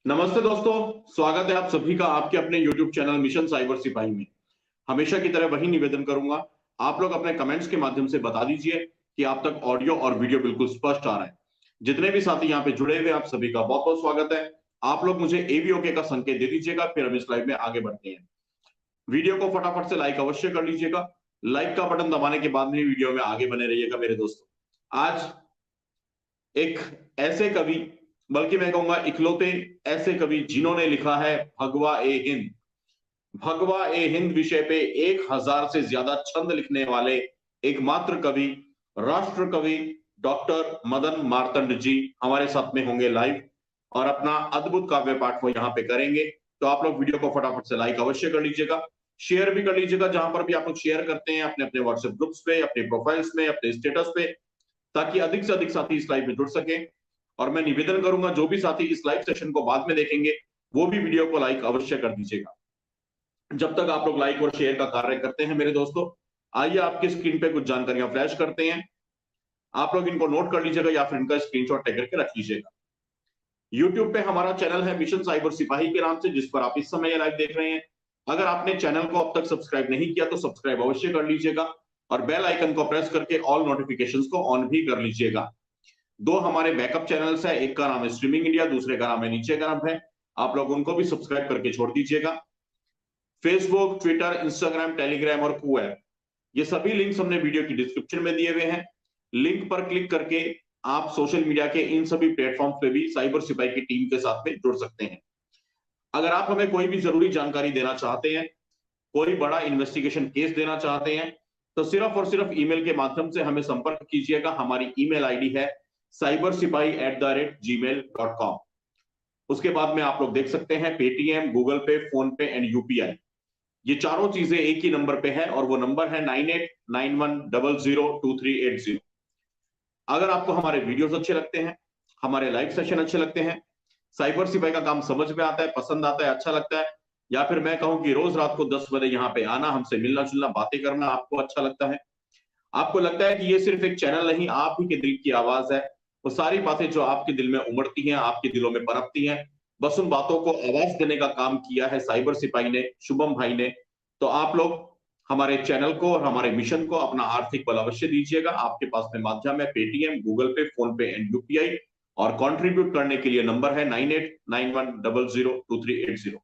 नमस्ते दोस्तों, स्वागत है आप सभी का आपके अपने YouTube चैनल मिशन साइबर सिपाही में। हमेशा की तरह वही निवेदन करूंगा, आप लोग अपने कमेंट्स के माध्यम से बता दीजिए कि आप तक ऑडियो और वीडियो बिल्कुल स्पष्ट आ रहा है। जितने भी साथी यहाँ पे जुड़े हुए आप सभी का बहुत बहुत स्वागत है। आप लोग मुझे एवीओके का संकेत दे दीजिएगा, फिर हम इस लाइव में आगे बढ़ते हैं। वीडियो को फटाफट से लाइक अवश्य कर लीजिएगा। लाइक का बटन दबाने के बाद में वीडियो में आगे बने रहिएगा मेरे दोस्तों। आज एक ऐसे कवि, बल्कि मैं कहूंगा इकलौते ऐसे कवि जिन्होंने लिखा है भगवा ए हिंद। भगवा ए हिंद विषय पे 1000 से ज्यादा छंद लिखने वाले एकमात्र कवि, राष्ट्र कवि डॉक्टर मदन मार्तंड जी हमारे साथ में होंगे लाइव और अपना अद्भुत काव्य पाठ वो यहाँ पे करेंगे। तो आप लोग वीडियो को फटाफट से लाइक अवश्य कर लीजिएगा, शेयर भी कर लीजिएगा। जहां पर भी आप लोग शेयर करते हैं अपने अपने व्हाट्सएप ग्रुप्स पे, अपने प्रोफाइल्स में, अपने स्टेटस पे, ताकि अधिक से अधिक साथी इस लाइव में जुड़ सके। और मैं निवेदन करूंगा जो भी साथी इस लाइव सेशन को बाद में देखेंगे वो भी वीडियो को लाइक अवश्य कर दीजिएगा। जब तक आप लोग लाइक और शेयर का कार्य करते हैं मेरे दोस्तों, आइए आपकी स्क्रीन पे कुछ जानकारियां फ्लैश करते हैं। आप लोग इनको नोट कर लीजिएगा या फिर इनका स्क्रीनशॉट लेकर के रख लीजिएगा। यूट्यूब पे हमारा चैनल है मिशन साइबर सिपाही के नाम से, जिस पर आप इस समय लाइव देख रहे हैं। अगर आपने चैनल को अब तक सब्सक्राइब नहीं किया तो सब्सक्राइब अवश्य कर लीजिएगा और बेल आइकन को प्रेस करके ऑल नोटिफिकेशंस को ऑन भी कर लीजिएगा। दो हमारे बैकअप चैनल्स है, एक का नाम है स्ट्रीमिंग इंडिया, दूसरे का नाम है नीचे का नाम है। आप लोग उनको भी सब्सक्राइब करके छोड़ दीजिएगा। फेसबुक, ट्विटर, इंस्टाग्राम, टेलीग्राम और कू ऐप, ये सभी लिंक्स हमने वीडियो की डिस्क्रिप्शन में दिए हुए हैं। लिंक पर क्लिक करके आप सोशल मीडिया के इन सभी प्लेटफॉर्म पे भी साइबर सिपाही की टीम के साथ में जुड़ सकते हैं। अगर आप हमें कोई भी जरूरी जानकारी देना चाहते हैं, कोई बड़ा इन्वेस्टिगेशन केस देना चाहते हैं, तो सिर्फ और सिर्फ ईमेल के माध्यम से हमें संपर्क कीजिएगा। हमारी ईमेल आईडी है cybersipahi@gmail.com। उसके बाद में आप लोग देख सकते हैं पेटीएम, गूगल पे, फोन पे एंड यूपीआई, ये चारों चीजें एक ही नंबर पे है और वो नंबर है 9891002380। अगर आपको हमारे वीडियोस अच्छे लगते हैं, हमारे लाइव सेशन अच्छे लगते हैं, साइबर सिपाही का काम समझ में आता है, पसंद आता है, अच्छा लगता है, या फिर मैं कहूं कि रोज रात को 10 बजे यहाँ पे आना, हमसे मिलना जुलना, बातें करना आपको अच्छा लगता है, आपको लगता है कि ये सिर्फ एक चैनल नहीं आप ही के दिल की आवाज है, वो सारी बातें जो आपके दिल में उमड़ती हैं, आपके दिलों में पनपती हैं, बस उन बातों को आवाज देने का काम किया है साइबर सिपाही ने, शुभम भाई ने। तो आप लोग हमारे चैनल को और हमारे मिशन को अपना आर्थिक बल अवश्य दीजिएगा। आपके पास में माध्यम है पेटीएम, गूगल पे, फोन पे एंड यूपीआई, और कंट्रीब्यूट करने के लिए नंबर है 9891002380।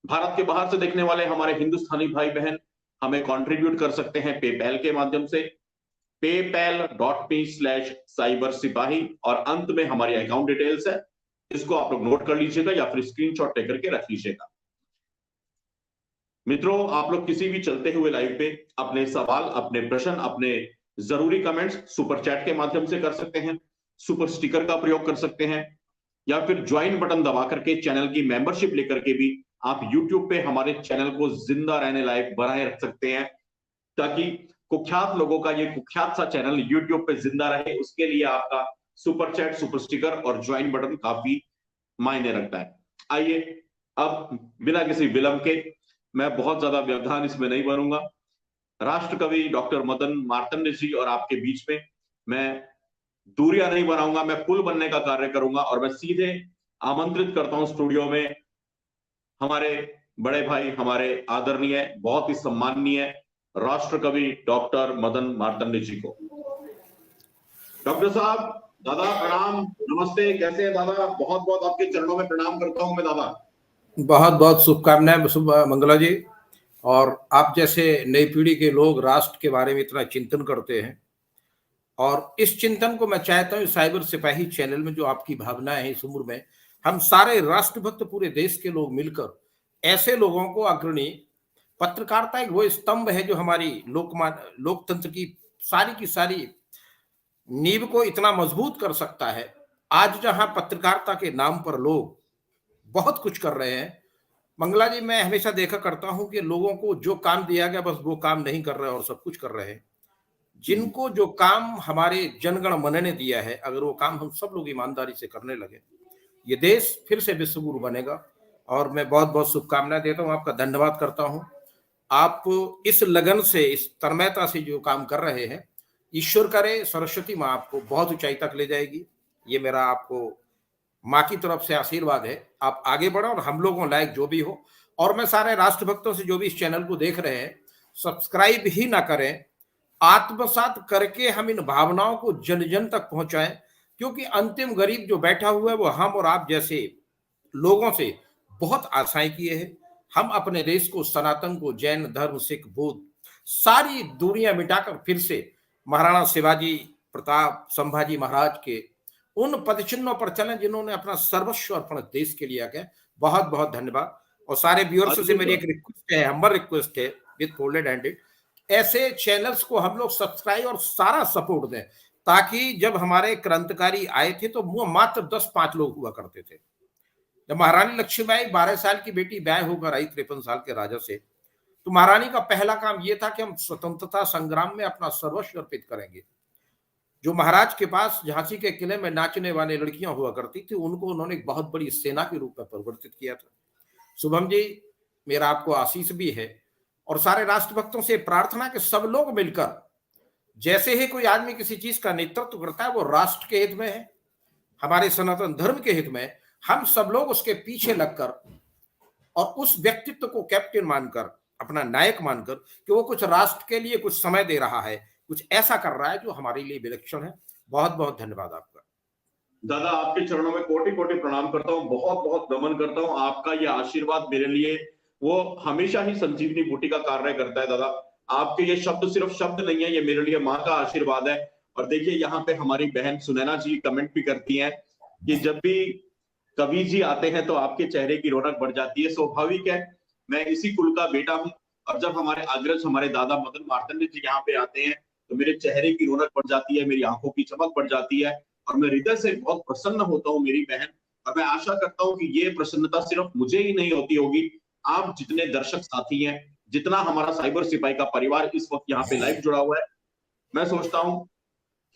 भारत के बाहर से देखने वाले हमारे हिंदुस्तानी भाई बहन हमें कंट्रीब्यूट कर सकते हैं पेपैल के माध्यम से, paypal.me/cyber सिपाही, और अंत में हमारी अकाउंट डिटेल्स है, इसको आप लोग नोट कर लीजिएगा या फिर स्क्रीनशॉट लेकर के रख लीजिएगा। मित्रों, आप लोग किसी भी चलते हुए लाइव पे अपने सवाल, अपने प्रश्न, अपने जरूरी कमेंट्स सुपर चैट के माध्यम से कर सकते हैं, सुपर स्टिकर का प्रयोग कर सकते हैं, या फिर ज्वाइन बटन दबा करके चैनल की मेंबरशिप लेकर के भी आप यूट्यूब पे हमारे चैनल को जिंदा रहने लायक बनाए रख सकते हैं, ताकि कुख्यात लोगों का ये कुख्यात सा चैनल यूट्यूब पे जिंदा रहे। उसके लिए आपका सुपर चैट, सुपर स्टिकर और ज्वाइन बटन काफी मायने रखता है। आइए अब बिना किसी विलंब के, मैं बहुत ज्यादा व्यवधान इसमें नहीं बनूंगा, राष्ट्र कवि डॉक्टर मदन मार्तंड जी और आपके बीच में मैं दूरियां नहीं बनाऊंगा, मैं पुल बनने का कार्य करूंगा और मैं सीधे आमंत्रित करता हूं स्टूडियो में हमारे बड़े भाई, हमारे आदरणीय, बहुत ही सम्माननीय राष्ट्र कवि डॉक्टर मदन मार्तंड जी को। डॉक्टर साहब, दादा प्रणाम, नमस्ते, कैसे हैं दादा? बहुत बहुत आपके चरणों में प्रणाम करता हूं मैं दादा। बहुत बहुत शुभकामनाएं, शुभ मंगला जी। और आप जैसे नई पीढ़ी के लोग राष्ट्र के बारे में इतना चिंतन करते हैं, और इस चिंतन को मैं चाहता हूँ साइबर सिपाही चैनल में जो आपकी भावनाएं हैं, इस उम्र में हम सारे राष्ट्रभक्त पूरे देश के लोग मिलकर ऐसे लोगों को अग्रणी, पत्रकारिता एक वो स्तंभ है जो हमारी लोकतंत्र की सारी नींव को इतना मजबूत कर सकता है। आज जहां पत्रकारिता के नाम पर लोग बहुत कुछ कर रहे हैं, मंगला जी, मैं हमेशा देखा करता हूं कि लोगों को जो काम दिया गया बस वो काम नहीं कर रहे और सब कुछ कर रहे हैं। जिनको जो काम हमारे जनगण मन ने दिया है, अगर वो काम हम सब लोग ईमानदारी से करने लगे, ये देश फिर से विश्वगुरु बनेगा। और मैं बहुत बहुत शुभकामनाएं देता हूं, आपका धन्यवाद करता हूं। आप इस लगन से, इस तन्मयता से जो काम कर रहे हैं, ईश्वर करे सरस्वती माँ आपको बहुत ऊंचाई तक ले जाएगी। ये मेरा आपको माँ की तरफ से आशीर्वाद है, आप आगे बढ़ो और हम लोगों लायक जो भी हो। और मैं सारे राष्ट्रभक्तों से जो भी इस चैनल को देख रहे हैं, सब्सक्राइब ही ना करें, आत्मसात करके हम इन भावनाओं को जन जन तक पहुंचाएं, क्योंकि अंतिम गरीब जो बैठा हुआ है वो हम और आप जैसे लोगों से बहुत आशाएं किए हैं। हम अपने देश को, सनातन को, जैन धर्म, सिख, बौद्ध, सारी दूरियां मिटाकर फिर से महाराणा शिवाजी प्रताप, संभाजी महाराज के उन पदचिन्हों पर चलें जिन्होंने अपना सर्वस्व अर्पण देश के लिए किया। बहुत बहुत धन्यवाद। और सारे व्यूअर्स से मेरी एक रिक्वेस्ट है, हम्बल रिक्वेस्ट है विद फोल्डेड हैंडेड, ऐसे चैनल्स को हम लोग सब्सक्राइब और सारा सपोर्ट दें, ताकि जब हमारे क्रांतिकारी आए थे तो वो मात्र 10-5 लोग हुआ करते थे। जब महारानी लक्ष्मीबाई 12 साल की बेटी ब्याह होकर आई 53 साल के राजा से, तो महारानी का पहला काम यह था कि हम स्वतंत्रता संग्राम में अपना सर्वस्व अर्पित करेंगे। जो महाराज के पास झांसी के किले में नाचने वाली लड़कियां हुआ करती थी, उनको उन्होंने एक बहुत बड़ी सेना के रूप में परिवर्तित किया था। शुभम जी, मेरा आपको आशीष भी है और सारे राष्ट्रभक्तों से प्रार्थना कि सब लोग मिलकर, जैसे ही कोई आदमी किसी चीज का नेतृत्व करता है वो राष्ट्र के हित में है, हमारे सनातन धर्म के हित में, हम सब लोग उसके पीछे लगकर और उस व्यक्तित्व को कैप्टन मानकर, अपना नायक मानकर कि वो कुछ राष्ट्र के लिए कुछ समय दे रहा है, कुछ ऐसा कर रहा है जो हमारे लिए विलक्षण है। बहुत बहुत धन्यवाद आपका। दादा, आपके चरणों में कोटि कोटि प्रणाम करता हूँ, बहुत बहुत नमन करता हूँ। आपका ये आशीर्वाद मेरे लिए वो हमेशा ही संजीवनी बूटी का कार्य करता है। दादा, आपके ये शब्द सिर्फ शब्द नहीं है, ये मेरे लिए माँ का आशीर्वाद है। और देखिए, यहाँ पे हमारी बहन सुनैना जी कमेंट भी करती हैं कि जब भी कवि जी आते हैं तो आपके चेहरे की रौनक बढ़ जाती है। स्वाभाविक है, मैं इसी कुल का बेटा हूँ, और जब हमारे अग्रज, हमारे दादा मदन मार्तंड जी यहाँ पे आते हैं तो मेरे चेहरे की रौनक बढ़ जाती है, मेरी आंखों की चमक बढ़ जाती है, और मैं हृदय से बहुत प्रसन्न होता हूँ मेरी बहन। और मैं आशा करता हूँ कि ये प्रसन्नता सिर्फ मुझे ही नहीं होती होगी, आप जितने दर्शक साथी हैं, जितना हमारा साइबर सिपाही का परिवार इस वक्त यहाँ पे लाइव जुड़ा हुआ है, मैं सोचता हूँ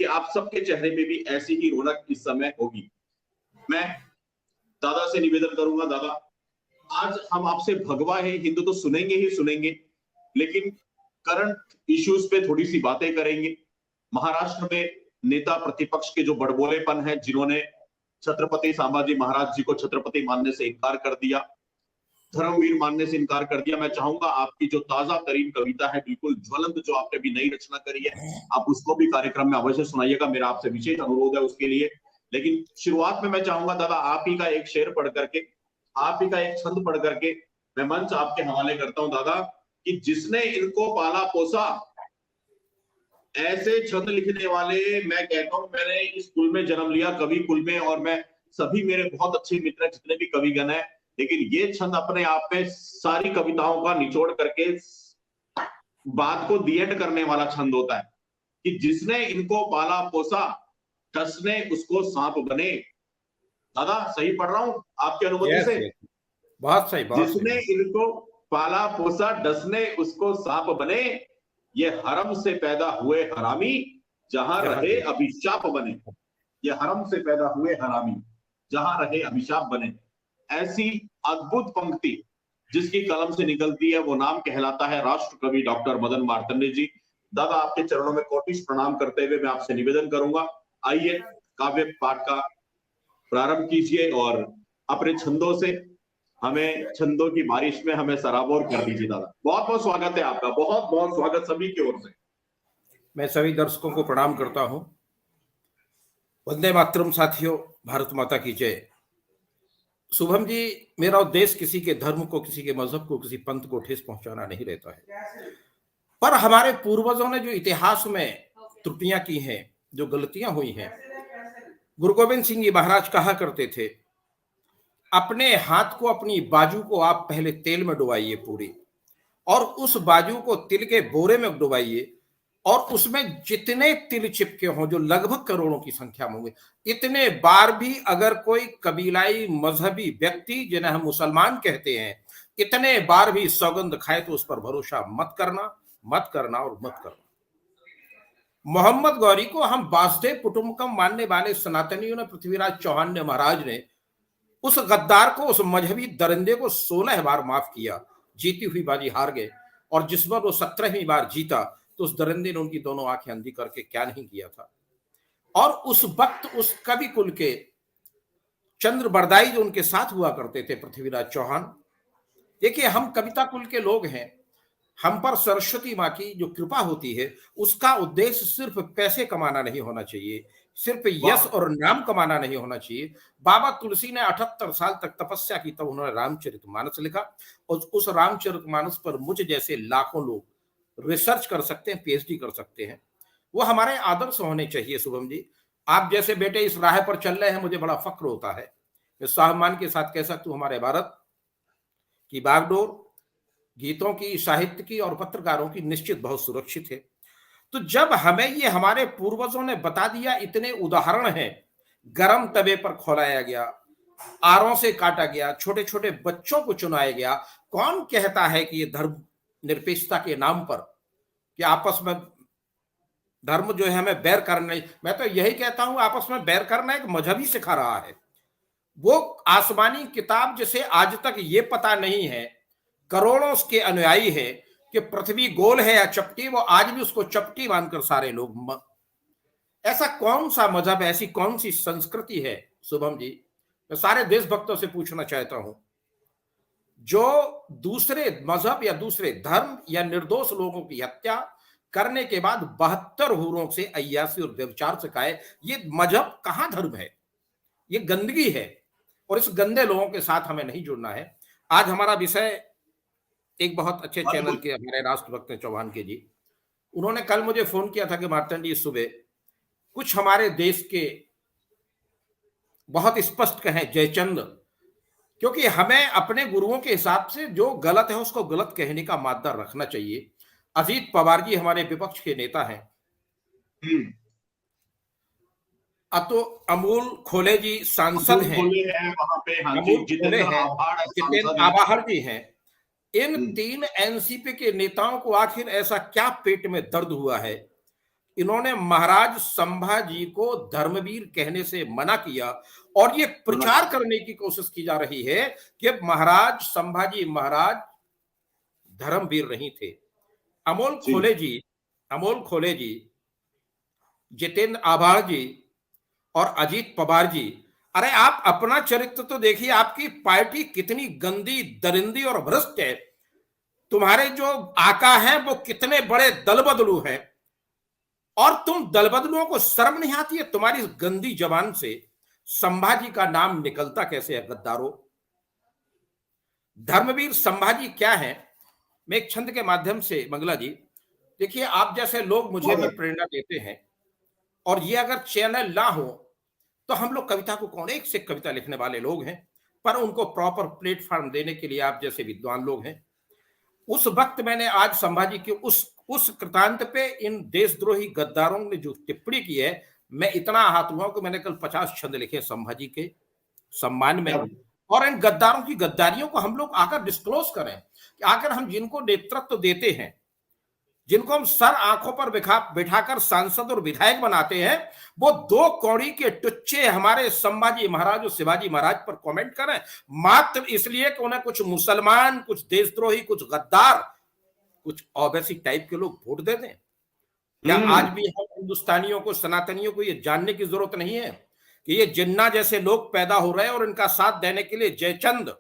कि आप सबके चेहरे पे भी ऐसी ही रौनक इस समय होगी। मैं दादा से निवेदन करूंगा, दादा आज हम आपसे भगवा है हिंदू तो सुनेंगे ही सुनेंगे, लेकिन करंट इश्यूज पे थोड़ी सी बातें करेंगे। महाराष्ट्र में नेता प्रतिपक्ष के जो बड़बोलेपन है, जिन्होंने छत्रपति संभाजी महाराज जी को छत्रपति मानने से इनकार कर दिया, धर्मवीर मानने से इनकार कर दिया, मैं चाहूंगा आपकी जो ताजा तरीन कविता है, बिल्कुल ज्वलंत, जो आपने भी नई रचना करी है, आप उसको भी कार्यक्रम में अवश्य सुनाइएगा। मेरा आपसे विशेष अनुरोध है उसके लिए। लेकिन शुरुआत में मैं चाहूंगा दादा, आप ही का एक शेर पढ़ करके, आप ही का एक छंद पढ़ करके मैं मंच आपके हवाले करता हूं दादा, कि जिसने इनको पाला पोसा, ऐसे छंद लिखने वाले, मैं कहता हूं मैंने इस कुल में जन्म लिया, कवि कुल में, और मैं सभी मेरे बहुत अच्छे मित्र जितने भी कविगण हैं, लेकिन ये छंद अपने आप में सारी कविताओं का निचोड़ करके बात को दिएट करने वाला छंद होता है कि जिसने इनको पाला पोसा, टसने उसको सांप बने। दादा सही पढ़ रहा हूं आपकी अनुमति से? बहुत सही, बहुत जिसने इनको पाला पोसा, डसने उसको सांप बने, ये हरम से पैदा हुए हरामी, जहां रहे अभिशाप बने। ये हरम से पैदा हुए हरामी, जहां रहे अभिशाप बने। ऐसी अद्भुत पंक्ति जिसकी कलम से निकलती है, वो नाम कहलाता है राष्ट्र कवि डॉक्टर मदन मार्तंड जी। दादा, आपके चरणों में कोटिश प्रणाम करते हुए मैं आपसे निवेदन करूंगा, आइए काव्य पाठ का प्रारंभ कीजिए और अपने छंदों से हमें, छंदों की बारिश में हमें सराबोर कर दीजिए। दादा बहुत बहुत स्वागत है आपका, बहुत बहुत स्वागत सभी की ओर से। मैं सभी दर्शकों को प्रणाम करता हूं। वंदे मातरम साथियों, भारत माता की जय। शुभम जी, मेरा उद्देश्य किसी के धर्म को, किसी के मजहब को, किसी पंथ को ठेस पहुंचाना नहीं रहता है, पर हमारे पूर्वजों ने जो इतिहास में त्रुटियां की हैं, जो गलतियां हुई हैं, गुरु गोविंद सिंह जी महाराज कहा करते थे, अपने हाथ को, अपनी बाजू को आप पहले तेल में डुबाइए पूरी, और उस बाजू को तिल के बोरे में डुबाइए, और उसमें जितने तिल चिपके हों, जो लगभग करोड़ों की संख्या में होंगे, इतने बार भी अगर कोई कबीलाई मजहबी व्यक्ति, जिन्हें हम मुसलमान कहते हैं, इतने बार भी सौगंध खाए तो उस पर भरोसा मत करना, मत करना और मत करना। मोहम्मद गौरी को हम वासुदेव कुटुंबकम मानने वाले सनातनियों ने, पृथ्वीराज चौहान ने, महाराज ने उस गद्दार को, उस मजहबी दरिंदे को 16 बार माफ किया। जीती हुई बाजी हार गए, और जिस बार वो 17वीं बार जीता तो उस दरिंदे ने उनकी दोनों आंखें अंधी करके क्या नहीं किया था। और उस वक्त उस कवि कुल के चंद्र बरदाई जो उनके साथ हुआ करते थे, पृथ्वीराज चौहान। देखिए, हम कविता कुल के लोग हैं, हम पर सरस्वती माँ की जो कृपा होती है उसका उद्देश्य सिर्फ पैसे कमाना नहीं होना चाहिए, सिर्फ यश और नाम कमाना नहीं होना चाहिए। बाबा तुलसी ने 78 साल तक तपस्या की, तब उन्होंने रामचरितमानस लिखा, और उस रामचरितमानस पर मुझ जैसे लाखों लोग रिसर्च कर सकते हैं, पीएचडी कर सकते हैं। वो हमारे आदर्श होने चाहिए। शुभम जी, आप जैसे बेटे इस राह पर चल रहे हैं, मुझे बड़ा फक्र होता है। मैं स्वाभिमान के साथ कह सकता हूं, हमारे भारत की बागडोर गीतों की, साहित्य की और पत्रकारों की निश्चित बहुत सुरक्षित है। तो जब हमें ये हमारे पूर्वजों ने बता दिया, इतने उदाहरण हैं, गरम तवे पर खौलाया गया, आरों से काटा गया, छोटे छोटे बच्चों को चुनाया गया। कौन कहता है कि ये धर्म निरपेक्षता के नाम पर कि आपस में धर्म जो है हमें बैर करना नहीं। मैं तो यही कहता हूं, आपस में बैर करना एक मजहब ही सिखा रहा है। वो आसमानी किताब जिसे आज तक ये पता नहीं है, करोड़ों उसके अनुयायी है, कि पृथ्वी गोल है या चपटी, वो आज भी उसको चपटी मानकर सारे लोग। ऐसा कौन सा मजहब, ऐसी कौन सी संस्कृति है शुभम जी, मैं सारे देशभक्तों से पूछना चाहता हूं, जो दूसरे मजहब या दूसरे धर्म या निर्दोष लोगों की हत्या करने के बाद 72 हूरों से अय्यासी और व्यभिचार सिखाए? ये मजहब कहां धर्म है? ये गंदगी है, और इस गंदे लोगों के साथ हमें नहीं जुड़ना है। आज हमारा विषय एक बहुत अच्छे चैनल के हमारे राष्ट्रभक्त चौहान के जी, उन्होंने कल मुझे फोन किया था कि मार्तंड जी, सुबह कुछ हमारे देश के बहुत स्पष्ट कहें जयचंद, क्योंकि हमें अपने गुरुओं के हिसाब से जो गलत है उसको गलत कहने का मादा रखना चाहिए। अजीत पवार जी हमारे विपक्ष के नेता हैं, तो अमोल खोले जी सांसद हैं, वहां पे, हाँ जी, अमोल खोले हैं, जितेंद्र आभार जी हैं। इन 3 एनसीपी के नेताओं को आखिर ऐसा क्या पेट में दर्द हुआ है, इन्होंने महाराज संभाजी को धर्मवीर कहने से मना किया, और ये प्रचार करने की कोशिश की जा रही है कि महाराज संभाजी महाराज धर्मवीर नहीं थे। अमोल खोले जी, जितेंद्र आभार जी और अजीत पवार जी, अरे आप अपना चरित्र तो देखिए, आपकी पार्टी कितनी गंदी, दरिंदी और भ्रष्ट है। तुम्हारे जो आका हैं वो कितने बड़े दलबदलू हैं, और तुम दलबदलुओं को शर्म नहीं आती है? तुम्हारी इस गंदी जबान से संभाजी का नाम निकलता कैसे है? गद्दारों, धर्मवीर संभाजी क्या है? मैं एक छंद के माध्यम से, मंगला जी देखिए, आप जैसे लोग मुझे भी प्रेरणा देते हैं, और ये अगर चैनल ना हो तो हम लोग कविता को कौन, एक से कविता लिखने वाले लोग हैं, पर उनको प्रॉपर प्लेटफॉर्म देने के लिए आप जैसे विद्वान लोग हैं। उस वक्त मैंने आज संभाजी के उस कृतांत पे इन देशद्रोही गद्दारों ने जो टिप्पणी की है, मैं इतना आहत हुआ कि मैंने कल 50 छंद लिखे संभाजी के सम्मान में। और इन गद्दारों की गद्दारियों को हम लोग आकर डिस्क्लोज करें, कि आकर हम जिनको नेतृत्व देते हैं, जिनको हम सर आंखों पर बिठाकर सांसद और विधायक बनाते हैं, वो 2 कौड़ी के टुच्चे हमारे संभाजी महाराज और शिवाजी महाराज पर कमेंट करें, मात्र इसलिए कि उन्हें कुछ मुसलमान, कुछ देशद्रोही, कुछ गद्दार, कुछ ओबीसी टाइप के लोग वोट दे दें। क्या आज भी हम हिंदुस्तानियों को, सनातनियों को ये जानने की जरूरत नहीं है कि ये जिन्ना जैसे लोग पैदा हो रहे हैं, और इनका साथ देने के लिए जयचंद,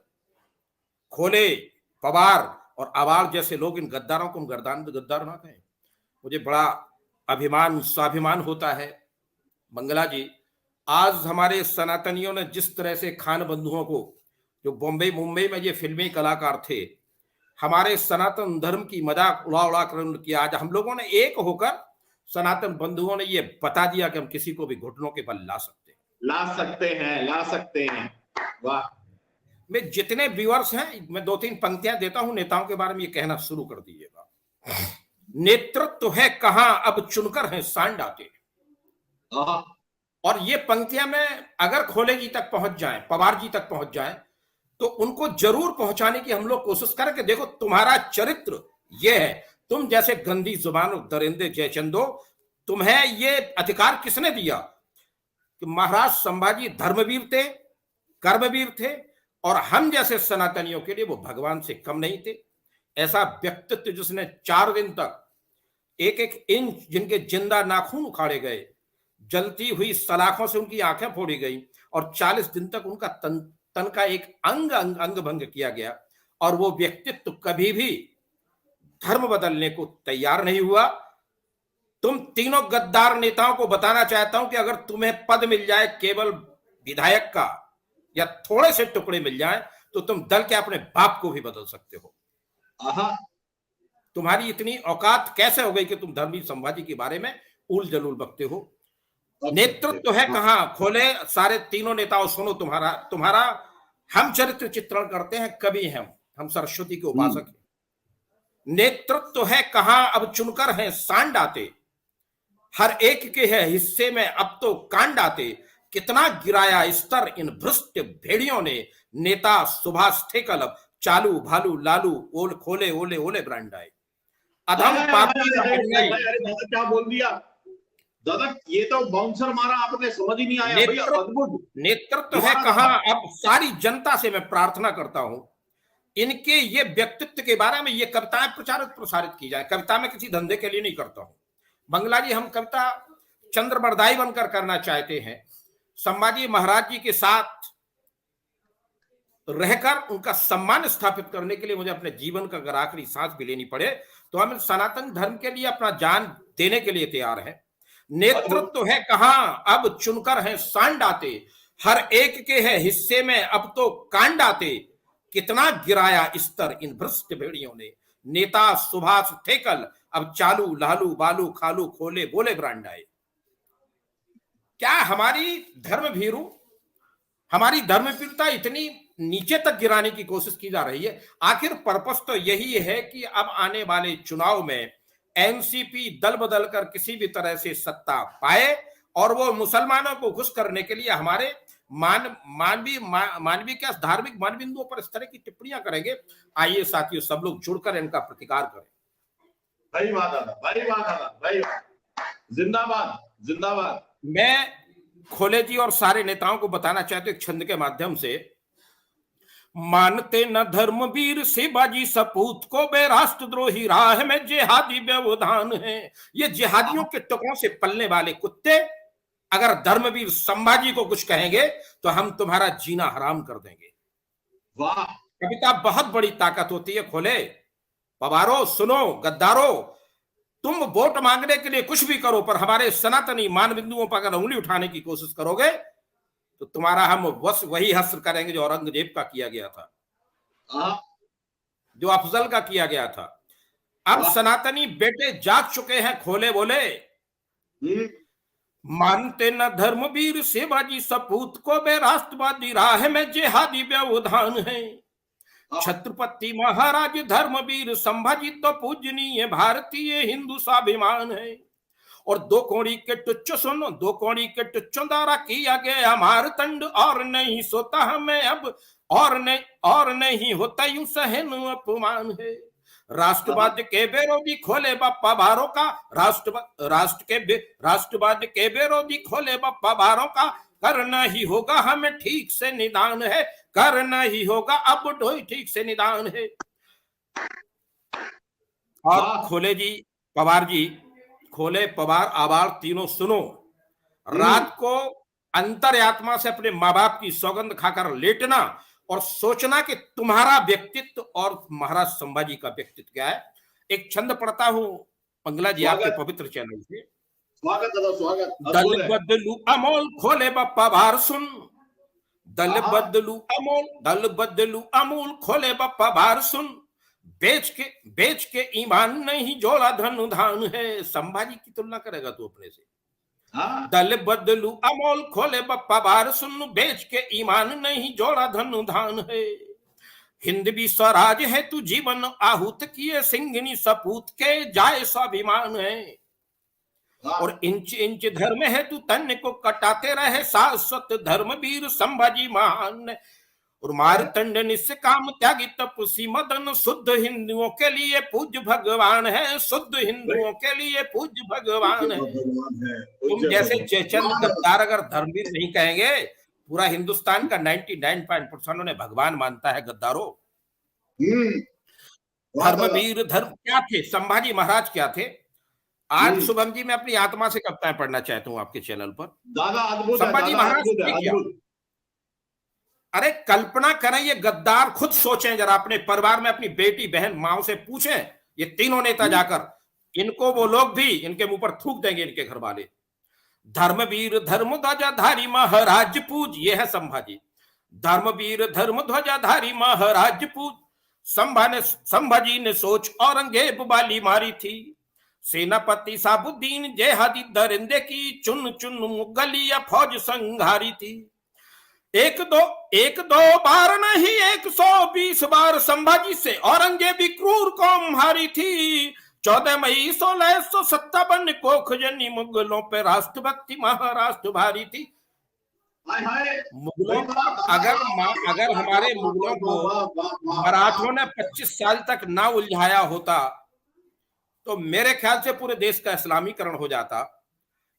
खोले, पवार और आवार जैसे लोग, इन गद्दारों को हम गद्दार ना कहें? मुझे बड़ा अभिमान, स्वाभिमान होता है मंगला जी। आज हमारे सनातनियों ने जिस तरह से खान बंधुओं को, जो बॉम्बे मुंबई में ये फिल्मी कलाकार थे, हमारे सनातन धर्म की मजाक उड़ा कर किया, आज हम लोगों ने एक होकर सनातन बंधुओं ने ये बता दिया कि हम किसी को भी घुटनों के बल ला सकते हैं। वाह। मैं जितने व्यूअर्स हैं, मैं 2-3 पंक्तियां देता हूं नेताओं के बारे में, ये कहना शुरू कर दीजिएगा। नेतृत्व है कहां, अब चुनकर है सांड आते। और ये पंक्तियां में अगर खोले जी तक पहुंच जाएं, पवार जी तक पहुंच जाएं, तो उनको जरूर पहुंचाने की हम लोग कोशिश करें कि देखो तुम्हारा चरित्र ये है, तुम जैसे गंदी जुबान और दरिंदे जयचंदो, तुम्हें ये अधिकार किसने दिया कि महाराज संभाजी धर्मवीर थे, कर्मवीर थे, और हम जैसे सनातनियों के लिए वो भगवान से कम नहीं थे। ऐसा व्यक्तित्व जिसने 4 दिन तक 1-1 इंच जिनके जिंदा नाखून उखाड़े गए, जलती हुई सलाखों से उनकी आंखें फोड़ी गई और 40 दिन तक उनका तन का एक अंग भंग किया गया और वो व्यक्तित्व कभी भी धर्म बदलने को तैयार नहीं हुआ। तुम तीनों गद्दार नेताओं को बताना चाहता हूं कि अगर तुम्हें पद मिल जाए केवल विधायक का या थोड़े से टुकड़े मिल जाए तो तुम दल के अपने बाप को भी बदल सकते हो। तुम्हारी इतनी औकात कैसे हो गई कि तुम धर्मवीर संभाजी के बारे में उल जलूल बकते हो? नेतृत्व है कहां? खोले सारे तीनों नेताओं, सुनो, तुम्हारा हम चरित्र चित्रण करते हैं, कवि हैं हम सरस्वती के उपासक हैं। नेतृत्व है कहां? अब चुनकर हैं सांड आते, हर एक के है हिस्से में अब तो कांड आते। कितना गिराया स्तर इन भ्रष्ट भेड़ियों ने, नेता सुभाष थे कलब, चालू भालू लालू ओल खोले ओले ओले ब्रांड आए। अधम पापी क्या बोल दिया दादा, ये तो बाउंसर मारा आपने, समझ ही नहीं आया। नेतृत्व है कहां? अब सारी जनता से मैं प्रार्थना करता हूं इनके ये व्यक्तित्व के बारे में ये कविताएं प्रसारित की जाए। कविता में किसी धंधे के लिए नहीं करता हूं बंगला जी, हम कविता चंद्रबरदाई बनकर करना चाहते हैं। संभाजी महाराज जी के साथ रहकर उनका सम्मान स्थापित करने के लिए मुझे अपने जीवन का अगर आखिरी सांस भी लेनी पड़े तो हम सनातन धर्म के लिए अपना जान देने के लिए तैयार हैं। नेतृत्व है कहां? अब चुनकर हैं सांड आते, हर एक के है हिस्से में अब तो कांड आते। कितना गिराया स्तर इन भ्रष्ट भेड़ियों ने, नेता सुभाष थे कल, अब चालू लालू बालू खालू खोले बोले ब्रांड आए। क्या हमारी धर्म भीरू, हमारी धर्मप्रियता इतनी नीचे तक गिराने की कोशिश की जा रही है? आखिर पर्पस तो यही है कि अब आने वाले चुनाव में एनसीपी दल बदल कर किसी भी तरह से सत्ता पाए और वो मुसलमानों को खुश करने के लिए हमारे मानवीय क्या धार्मिक मानबिंदुओं पर इस तरह की टिप्पणियां करेंगे। आइए साथियों, सब लोग जुड़कर इनका प्रतिकार करें। भाई वाह दादा, भाई वाह दादा, भाई जिंदाबाद जिंदाबाद। मैं खोले जी और सारे नेताओं को बताना चाहते एक छंद के माध्यम से, मानते न धर्मवीर शिवाजी सपूत को, बे राष्ट्रद्रोही राह में जिहादी व्यवधान है। ये जिहादियों के टुकड़ों से पलने वाले कुत्ते अगर धर्मवीर संभाजी को कुछ कहेंगे तो हम तुम्हारा जीना हराम कर देंगे। वाह, कविता बहुत बड़ी ताकत होती है। खोले पवारो, सुनो गद्दारो, तुम वोट मांगने के लिए कुछ भी करो पर हमारे सनातनी मानबिंदुओं पर अगर उंगली उठाने की कोशिश करोगे तो तुम्हारा हम बस वही हस्र करेंगे जो औरंगजेब का किया गया था, जो अफजल का किया गया था। अब सनातनी बेटे जाग चुके हैं। खोले बोले, मानते न धर्मवीर शिवाजी सपूत को, बे राष्ट्रवादी राह में जिहादी व्यवधान है। छत्रपति महाराज धर्मवीर संभाजी तो पूजनीय भारतीय हिंदू स्वाभिमान है। और दो कोड़ी के टुच्चो सुनो, दो कोड़ी के टुच्चो द्वारा किया गया मारतंड, और नहीं सोता हमें अब, और नहीं होता यूं सहन अपमान है। राष्ट्रवाद के विरोधी खोले बप्पा भारों का, राष्ट्रवाद के विरोधी खोले बप्पा भारों का, करना ही होगा हमें ठीक से निदान है, करना ही होगा अब तो ठीक से निदान है। और खोले जी, पवार जी, खोले पवार आवार तीनों सुनो, रात को अंतर्यात्मा से अपने माँ बाप की सौगंध खाकर लेटना और सोचना कि तुम्हारा व्यक्तित्व और महाराज संभाजी का व्यक्तित्व क्या है। एक छंद पढ़ता हूं मंगला जी आपके पवित्र चैनल से। स्वागत दादा, स्वागत। दल बदलू अमोल खोले बप्पा भार सुन, दल बदलू अमूल खोले बप्पा भार सुन, बेच के ईमान नहीं जोड़ा धन धान है। संभाजी की तुलना करेगा तू अपने से। दल बदलू अमोल खोले बप्पा भार सुन, बेच के ईमान नहीं जोड़ा धन धान है। हिंद भी स्वराज है तू जीवन आहूत किए, सिंघनी सपूत के जाए स्वाभिमान है। और इंच इंच धर्म है तू तन्य को कटाते रहे, शाश्वत धर्मवीर संभाजी महान। और मारतंड निष्काम त्यागी तपसी मदन, शुद्ध हिंदुओं के लिए पूज्य भगवान है, शुद्ध हिंदुओं के लिए पूज्य भगवान है। तुम जैसे चेचन गद्दार अगर धर्मवीर नहीं कहेंगे, पूरा हिंदुस्तान का 99% ने भगवान मानता है गद्दारों। धर्मवीर धर्म क्या थे? संभाजी महाराज क्या थे? आज शुभम जी मैं अपनी आत्मा से कविताएं पढ़ना चाहता हूं आपके चैनल पर। दादा अद्भुत है, संभाजी दादा महाराज अद्भुत है, ने किया। अद्भुत। अरे कल्पना करें, ये गद्दार खुद सोचें जरा, अपने परिवार में अपनी बेटी बहन माओ से पूछें, ये तीनों नेता जाकर, इनको वो लोग भी इनके मुंह पर थूक देंगे, इनके घर वाले। धर्मवीर धर्म ध्वजाधारी महाराज पूज, ये है संभाजी। धर्मवीर धर्म ध्वजाधारी महाराज पूज, संभाजी ने सोच औरंगजेब वाली मारी थी। सेनापति साबुद्दीन जेहादी दरिंदे की चुन चुन मुगलिया फौज संघारी थी। एक दो बार नहीं 120 बार संभाजी से औरंगजेबी क्रूर कौम हारी थी। 14 मई 1657 को खजनी मुगलों पे राष्ट्रभक्ति महाराष्ट्र भारी थी। मुगलों अगर हमारे मुगलों को मराठों ने 25 साल तक ना उलझाया होता तो मेरे ख्याल से पूरे देश का इस्लामीकरण हो जाता।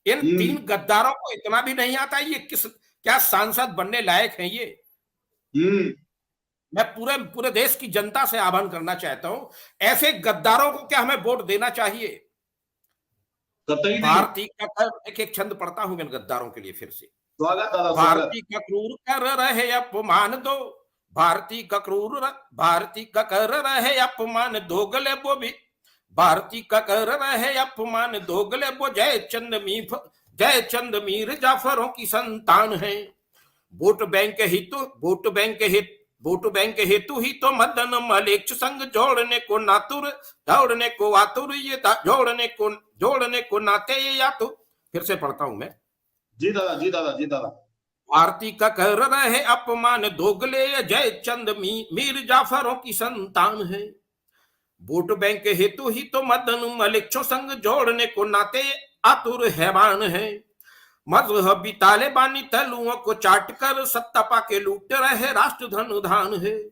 इन तीन गद्दारों को इतना भी नहीं आता ये क्या सांसद बनने लायक हैं ये। मैं पूरे देश की जनता से आह्वान करना चाहता हूं, ऐसे गद्दारों को क्या हमें वोट देना चाहिए? भारती का कर, एक छंद पढ़ता हूं मैं गद्दारों के लिए फिर से। भारती का क्रूर कर रहे अपमान दो, भारती का कर रहे अपमान दोगले वो भी, भारती का कर रहे अपमान दोगले वो जय चंद मीर जाफरों की संतान है। वोट बैंक हेतु ही तो मदन मलेच्छ संग जोड़ने को नातुर, दौड़ने को आतुर, ये जोड़ने को नाते ये आतुर। फिर से पढ़ता हूं मैं। जी दादा। भारती का कर रहे अपमान दोगले जय चंद मीर जाफरों की संतान है। वोट बैंक हेतु ही तो मदन मलेच्छ संग जोड़ने को नाते आतुर हैवान है। मजहबी तालिबानी तलुओं को चाट कर सत्ता पाके लूट रहे राष्ट्र धन उधान है।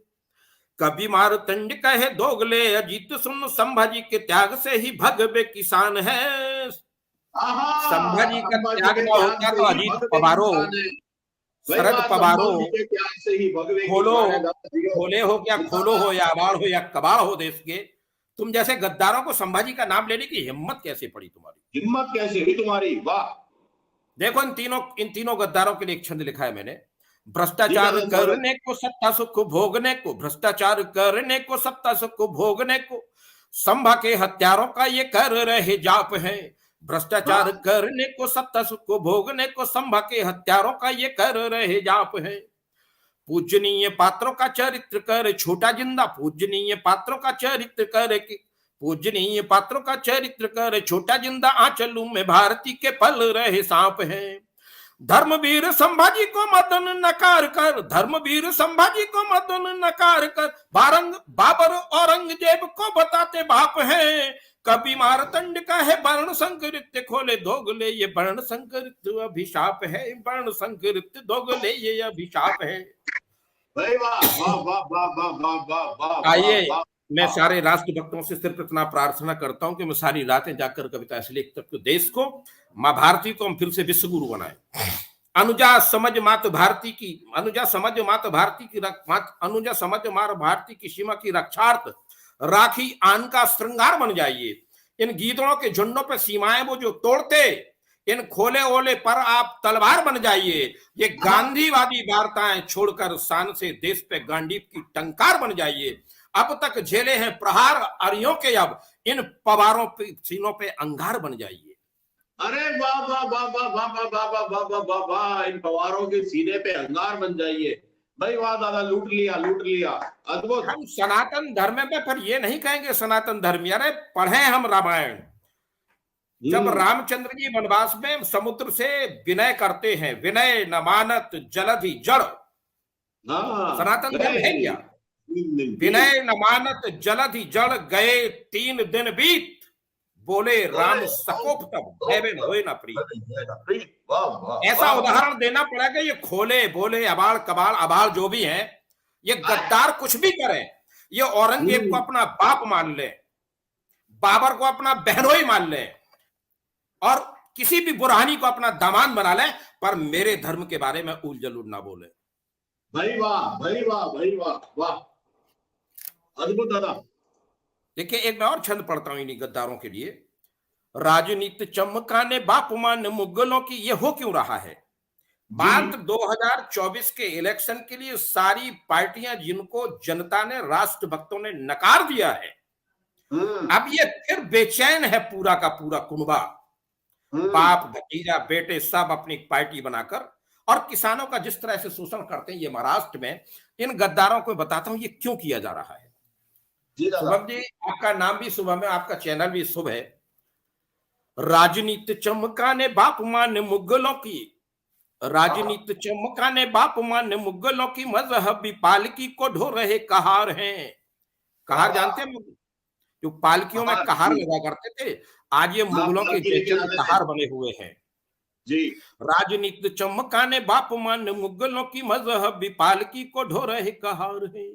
कभी मारतंड कहे दोगले अजीत सुन, संभाजी के त्याग से ही भगवे किसान है। संभाजी का त्याग न होता तो अजीत पवारों, शरद पवारों खोले हो क्या खोलो हो या अबाड़ हो या कबाड़ हो देश के, तुम जैसे गद्दारों को संभाजी का नाम लेने की हिम्मत कैसे पड़ी तुम्हारी? हिम्मत कैसे हुई तुम्हारी? वाह। देखो इन तीनों गद्दारों के लिए एक छंद लिखा है मैंने। भ्रष्टाचार करने को सत्ता सुख भोगने को, भ्रष्टाचार करने को सत्ता सुख भोगने को, संभा के हत्यारों का ये कर रहे जाप है। भ्रष्टाचार करने को सत्ता सुख भोगने को, संभा के हत्यारों का ये कर रहे जाप है। पूजनीय पात्रों का चरित्र कर छोटा जिंदा, पूजनीय पात्रों का चरित्र कर, पूजनीय पात्रों का चरित्र कर छोटा जिंदा, आंचलू में भारती के पल रहे सांप हैं। धर्मवीर संभाजी को मदन नकार कर, धर्मवीर संभाजी को मदन नकार कर, बाबर औरंगजेब को बताते बाप हैं। कभी मारतंड का है वर्ण संकरित खोले दोगले, ये वर्ण संकरित अभिशाप है, वर्ण संकरित दोगले ये अभिशाप है। आइए मैं सारे राष्ट्र भक्तों से सिर्फ इतना प्रार्थना करता हूं कि मैं सारी रातें जाकर कविता ऐसे लिख तक देश को, माँ भारती को हम फिर से विश्व गुरु बनाए। अनुजा समझ मात भारती की, अनुजा समझ मात भारती की सीमा की रक्षार्थ राखी आन का श्रृंगार बन जाइए। इन गीदड़ों के झुंडों पे सीमाएं वो जो तोड़ते, इन खोले ओले पर आप तलवार बन जाइए। ये गांधीवादी वार्ताएं छोड़कर शान से देश पे गांडीव की टंकार बन जाइए। अब तक झेले हैं प्रहार अरियों के, अब इन पवारों पे सीनों पे अंगार बन जाइए। अरे वाह वाह वाह वाह वाह वाह वाह वाह वाह वाह वाह वाह, इन पवारों के सीने पे अंगार बन जाइए। भाई वाह दादा, लूट लिया, अद्भुत। हम सनातन धर्म में पर ये नहीं कहेंगे सनातन धर्म, अरे पढ़े हम रामायण। जब रामचंद्र जी वनवास में समुद्र से विनय करते हैं, विनय न मानत जलधि जड़, सनातन धर्म है क्या? विनय न मानत जलधि जड़, गए 3 दिन बीत, बोले राम सकोप तब भयबेन होए न प्रीत। ऐसा उदाहरण देना पड़ेगा। ये खोले बोले अबाड़ कबाड़ अबाड़ जो भी है, ये गद्दार कुछ भी करें, ये औरंगजेब को अपना बाप मान ले, बाबर को अपना बहनोई मान ले, और किसी भी बुरहानी को अपना दामाद बना ले, पर मेरे धर्म के बारे में उल जलूल ना बोले। भाई वाह भाई वाह भाई वाह वाह, अद्भुत दादा। देखिए एक मैं और छंद पढ़ता हूं इन्हीं गद्दारों के लिए। राजनीति चमकाने बापमान मुगलों की, ये हो क्यों रहा है? बात 2024 के इलेक्शन के लिए सारी पार्टियां जिनको जनता ने, राष्ट्रभक्तों ने नकार दिया है, अब ये फिर बेचैन है पूरा का पूरा कुनबा, बाप भतीजा बेटे सब अपनी पार्टी बनाकर, और किसानों का जिस तरह से शोषण करते हैं ये महाराष्ट्र में, इन गद्दारों को बताता हूं ये क्यों किया जा रहा है। शुभम जी, आपका नाम भी शुभम है, आपका चैनल भी शुभ है। राजनीति चमकाने बाप मान मुगलों की, राजनीति चमकाने बाप मान मुगलों की, मजहबी पालकी को ढो रहे कहार हैं। कहार जानते हैं, जो पालकियों में कहार लगा करते थे, आज ये मुगलों के जैसे कहार बने हुए हैं जी। राजनीति चमकाने बाप मान मुगलों की, मजहबी पालकी को ढो रहे कहार है।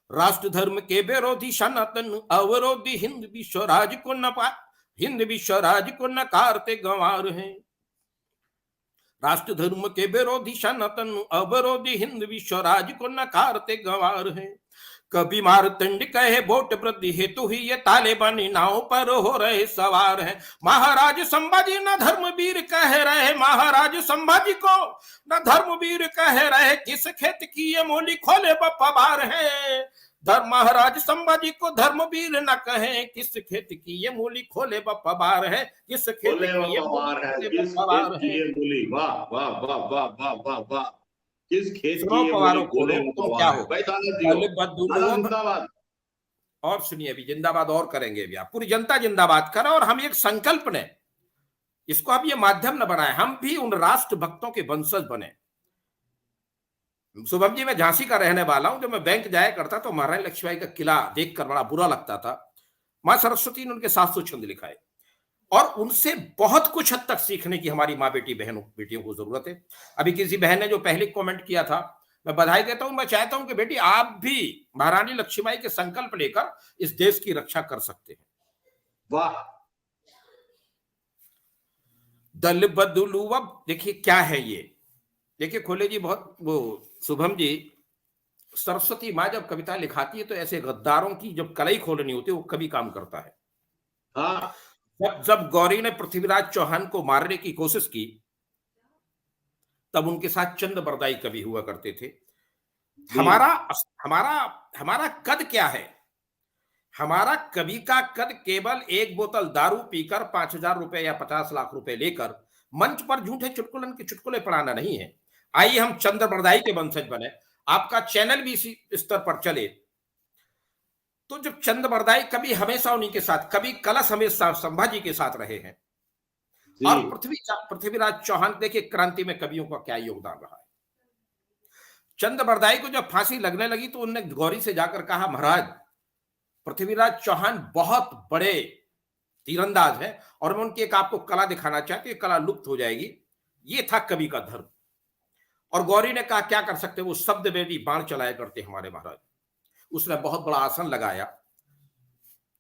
राष्ट्र धर्म के विरोधी सनातन अवरोधी हिंद विश्वराज को हिंद विश्वराज को नकारते गंवार हैं। राष्ट्र धर्म के विरोधी सनातन अवरोधी हिंद विश्वराज को नकारते गंवार हैं। कभी मारतंड कहे वोट वृद्धि हेतु ही ये तालिबानी नाव पर हो रहे सवार हैं। महाराज संभाजी न धर्मवीर कह रहे, महाराज संभाजी को न धर्मवीर कह रहे, किस खेत की ये मोली खोले बपार है। महाराज संभाजी को धर्मवीर न कहे, किस खेत की ये मूली खोले बपार है, किस खेत की ये बपार है। वाह वाह वाह वाह वाह वाह वाह, किस खेत की ये मूली खोले क्या हो भाई, जिंदाबाद। और सुनिए अभी जिंदाबाद और करेंगे भी, आप पूरी जनता जिंदाबाद करे, और हम एक संकल्प ने इसको अब ये माध्यम न बनाए, हम भी उन राष्ट्र भक्तों के वंशज बने। शुभम जी, मैं झांसी का रहने वाला हूं। जब मैं बैंक जाया करता तो महारानी लक्ष्मीबाई का किला देखकर बड़ा बुरा लगता था। मां सरस्वती ने उनके 700 छंद लिखाए, और उनसे बहुत कुछ हद तक सीखने की हमारी माँ बेटियों को जरूरत है। अभी किसी बहन ने जो पहले कमेंट किया था, मैं बधाई देता हूं। मैं चाहता हूं कि बेटी आप भी महारानी लक्ष्मीबाई के संकल्प लेकर इस देश की रक्षा कर सकते हैं। वाह। दल बदलू, अब देखिए क्या है ये, देखिए खोले जी, बहुत वो शुभम जी, सरस्वती माँ जब कविता लिखाती है तो ऐसे गद्दारों की जब कलई खोलनी होती है वो कभी काम करता है। हाँ। जब गौरी ने पृथ्वीराज चौहान को मारने की कोशिश की, तब उनके साथ चंद बरदाई कवि हुआ करते थे। हमारा हमारा हमारा कद क्या है? हमारा कवि का कद केवल एक बोतल दारू पीकर 5,000 रुपए या 50 लाख रुपए लेकर मंच पर झूठे चुटकुलन के चुटकुले पढ़ाना नहीं है। आइए हम चंद्र बरदाई के वंशज बने, आपका चैनल भी इसी स्तर पर चले। तो जब चंद्र बरदाई कभी हमेशा उन्हीं के साथ, कभी कलश हमेशा संभाजी के साथ रहे हैं, और पृथ्वीराज चौहान देखिए क्रांति में कवियों का क्या योगदान रहा है। चंद्र बरदाई को जब फांसी लगने लगी तो उन्होंने गौरी से जाकर कहा, महाराज पृथ्वीराज चौहान बहुत बड़े तीरंदाज है, और मैं उनकी एक आपको कला दिखाना चाहती हूँ, कला लुप्त हो जाएगी। ये था कवि का धर्म। और गौरी ने कहा क्या कर सकते, वो शब्द वेदी बाण चलाया करते हमारे महाराज। उसने बहुत बड़ा आसन लगाया,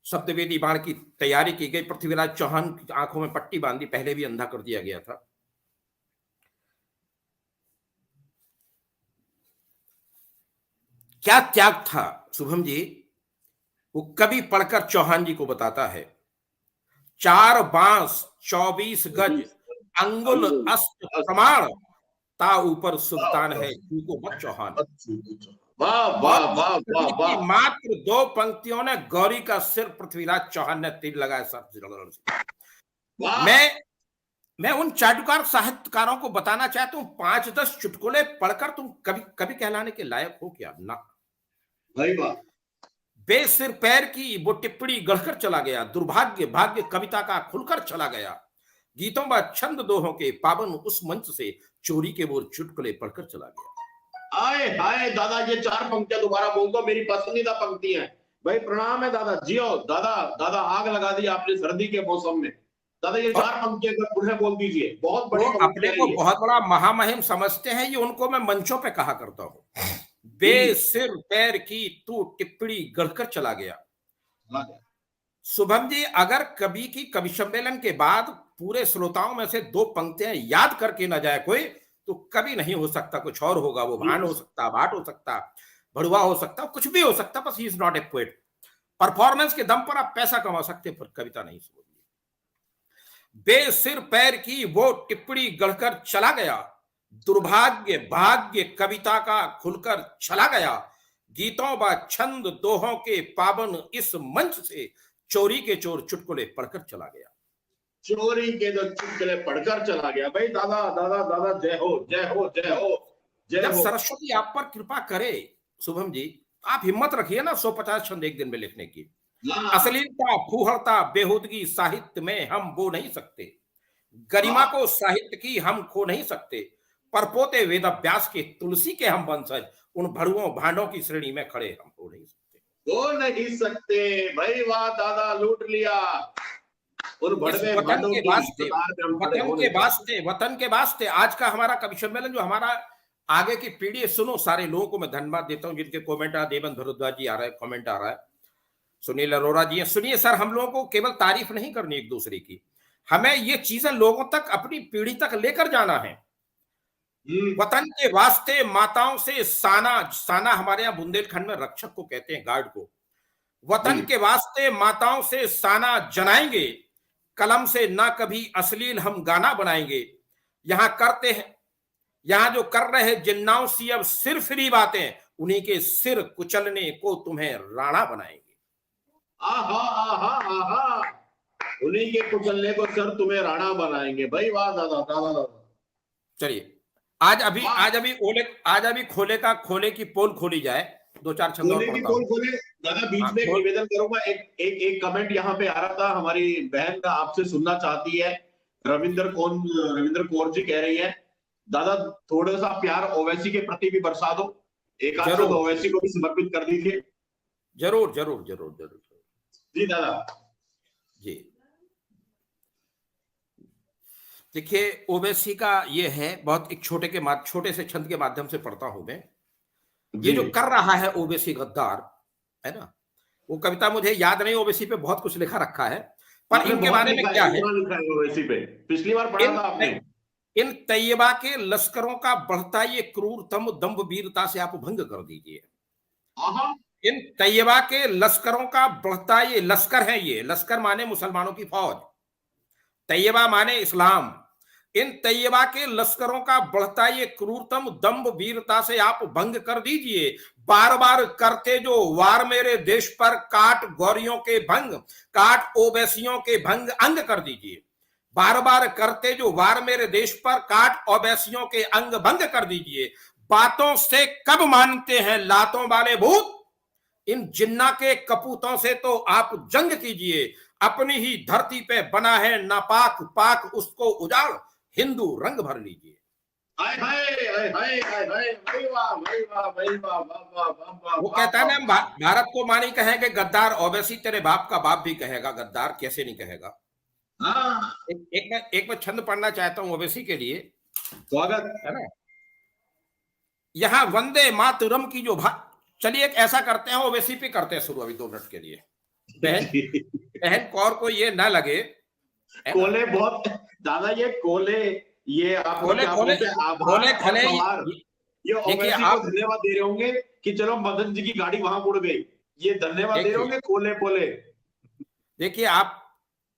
शब्द वेदी बाण की तैयारी की गई। पृथ्वीराज चौहान की आंखों में पट्टी बांधी, पहले भी अंधा कर दिया गया था। क्या त्याग था शुभम जी, वो कभी पढ़कर चौहान जी को बताता है। 4 बांस 24 गज अंगुल अस्त्र प्रमाण, ता ऊपर सुल्तान है को मत चौहान। वाह वाह वाह वाह। मात्र 2 पंक्तियों ने गौरी का सिर पृथ्वीराज चौहान ने तीर लगाया सब। मैं उन चाटुकार साहित्यकारों को बताना चाहता हूं, 5-10 चुटकुले पढ़कर तुम कभी कहलाने के लायक हो क्या? ना भाई वाह। बेसिर पैर की वो टिप्पणी गढ़कर चला गया, दुर्भाग्य भाग्य कविता का खुलकर चला गया। गीतों व छंद दोहों के पावन उस मंच से चोरी के वो चुटकुले पढ़कर चला गया। आए हाय दादा, ये 4 पंक्तियां दोबारा बोल दो, मेरी पसंदीदा पंक्ति है भाई। प्रणाम है दादा, जियो दादा। दादा आग लगा दी आपने सर्दी के मौसम में। दादा ये 4 पंक्तियां पुनः बोल दीजिए, बहुत बड़ी। अपने को बहुत बड़ा महामहिम समझते हैं, ये उनको मैं मंचों पे कहा करता हूं। बेसिर पैर की तू टिप्पणी गढ़कर चला गया। शुभम जी, अगर कवि की कवि सम्मेलन के बाद पूरे श्रोताओं में से 2 पंक्तियां याद करके ना जाए कोई, तो कभी नहीं हो सकता। कुछ और होगा, वो भान हो सकता, भाट हो सकता, भड़ुआ हो सकता, कुछ भी हो सकता, बस he is not a poet. Performance के दम पर आप पैसा कमा सकते, पर कविता नहीं। बेसिर पैर की वो टिप्पणी गढ़कर चला गया, दुर्भाग्य भाग्य कविता का खुलकर चला गया, गीतों व छंद दोहों के पावन इस मंच से चोरी के चोर चुटकुले पढ़कर चला गया। चोरी के जो चुटकुले पढ़कर चला गया। भाई दादा दादा दादा, जय हो जय हो जय हो जय जब हो। सरस्वती आप पर कृपा करे शुभम जी, आप हिम्मत रखिए ना 150 छंद एक दिन में लिखने की। अश्लीलता, फूहड़ता, बेहूदगी साहित्य में हम बो नहीं सकते, गरिमा को साहित्य की हम खो नहीं सकते, परपोते वेदव्यास के तुलसी के हम वंशज, उन भड़ुओं भांडों की श्रेणी में खड़े हम हो नहीं सकते। हो नहीं सकते भाई, वाह दादा, लूट लिया। उन भड़वे भांडों की कतार में हम खड़े हो नहीं सकते। वतन के वास्ते आज का हमारा कवि सम्मेलन, जो हमारा आगे की पीढ़ी सुनो, सारे लोगों को मैं धन्यवाद देता हूं जिनके कमेंट आ, देवेंद्र भरद्वाज जी आ रहा है, कमेंट आ रहा है, सुनील अरोड़ा जी। सुनिए सर, हम लोगों को केवल तारीफ नहीं करनी एक दूसरे की, हमें ये चीजें लोगों तक, अपनी पीढ़ी तक लेकर जाना है। वतन के वास्ते माताओं से साना, साना हमारे यहाँ बुंदेलखंड में रक्षक को कहते हैं, गार्ड को। वतन के वास्ते माताओं से साना जनाएंगे, कलम से ना कभी अश्लील हम गाना बनाएंगे। यहां करते हैं, यहां जो कर रहे जिन्नाओं सी अब सिर फ्री बातें, उन्हीं के सिर कुचलने को तुम्हें राणा बनाएंगे। आहा आहा आहा, उन्हीं के कुचलने को सर तुम्हें राणा बनाएंगे। भाई वाह दादा दादा दादा। चलिए आज अभी खोले की पोल खोली जाए, 2-4 छंद और पढ़ता हूं। खोले दादा, बीच में एक निवेदन करूंगा। एक कमेंट यहाँ पे आ रहा था, हमारी बहन आपसे सुनना चाहती है, रविंद्र कौर जी कह रही है, दादा थोड़ा सा प्यार ओवैसी के प्रति भी बरसा दो, एक आध शब्द ओवैसी को भी समर्पित कर दीजिए। जरूर जरूर जरूर जरूर जी दादा जी। देखिए ओवैसी का ये है, बहुत एक छोटे से छंद के माध्यम से पढ़ता हूं मैं। ये जो कर रहा है ओवैसी गद्दार, है ना, वो कविता मुझे याद नहीं, ओवैसी पे बहुत कुछ लिखा रखा है, पर इनके बारे में क्या है, ओवैसी पे पिछली बार पढ़ा था आपने। इन तैयबा के लश्करों का बढ़ता ये क्रूरतम दंभ वीरता से आप भंग कर दीजिए। इन तैयबा के लश्करों का बढ़ता, ये लश्कर है, ये लश्कर माने मुसलमानों की फौज, तैयबा माने इस्लाम। इन तैयबा के लश्करों का बढ़ता ये क्रूरतम दंभ वीरता से आप भंग कर दीजिए। बार बार करते जो वार मेरे देश पर, काट गौरियों के भंग, काट ओवैसियों के भंग अंग कर दीजिए। बार बार करते जो वार मेरे देश पर, काट ओवैसियों के अंग भंग कर दीजिए। बातों से कब मानते हैं लातों वाले भूत, इन जिन्ना के कपूतों से तो आप जंग कीजिए। अपनी ही धरती पे बना है नापाक पाक, उसको उजाड़ हिंदू रंग भर लीजिए। वो कहता है ना, भारत को मानी कहेंगे गद्दार, ओवैसी तेरे बाप का बाप भी कहेगा गद्दार, कैसे नहीं कहेगा। एक मैं छंद पढ़ना चाहता हूं ओवैसी के लिए, स्वागत है ना। यहां वंदे मातरम की जो चलिए एक ऐसा करते हैं, ओवैसी पे करते हैं शुरू अभी 2 मिनट के लिए। बहन कौर को ये ना लगे, कोले बहुत दादा, ये कोले, ये आप कोले खले, ये ओवैसी को धन्यवाद दे रहे होंगे कि चलो मदन जी की गाड़ी वहां उड़ गई, ये धन्यवाद दे रहे होंगे कोले कोले। देखिए आप,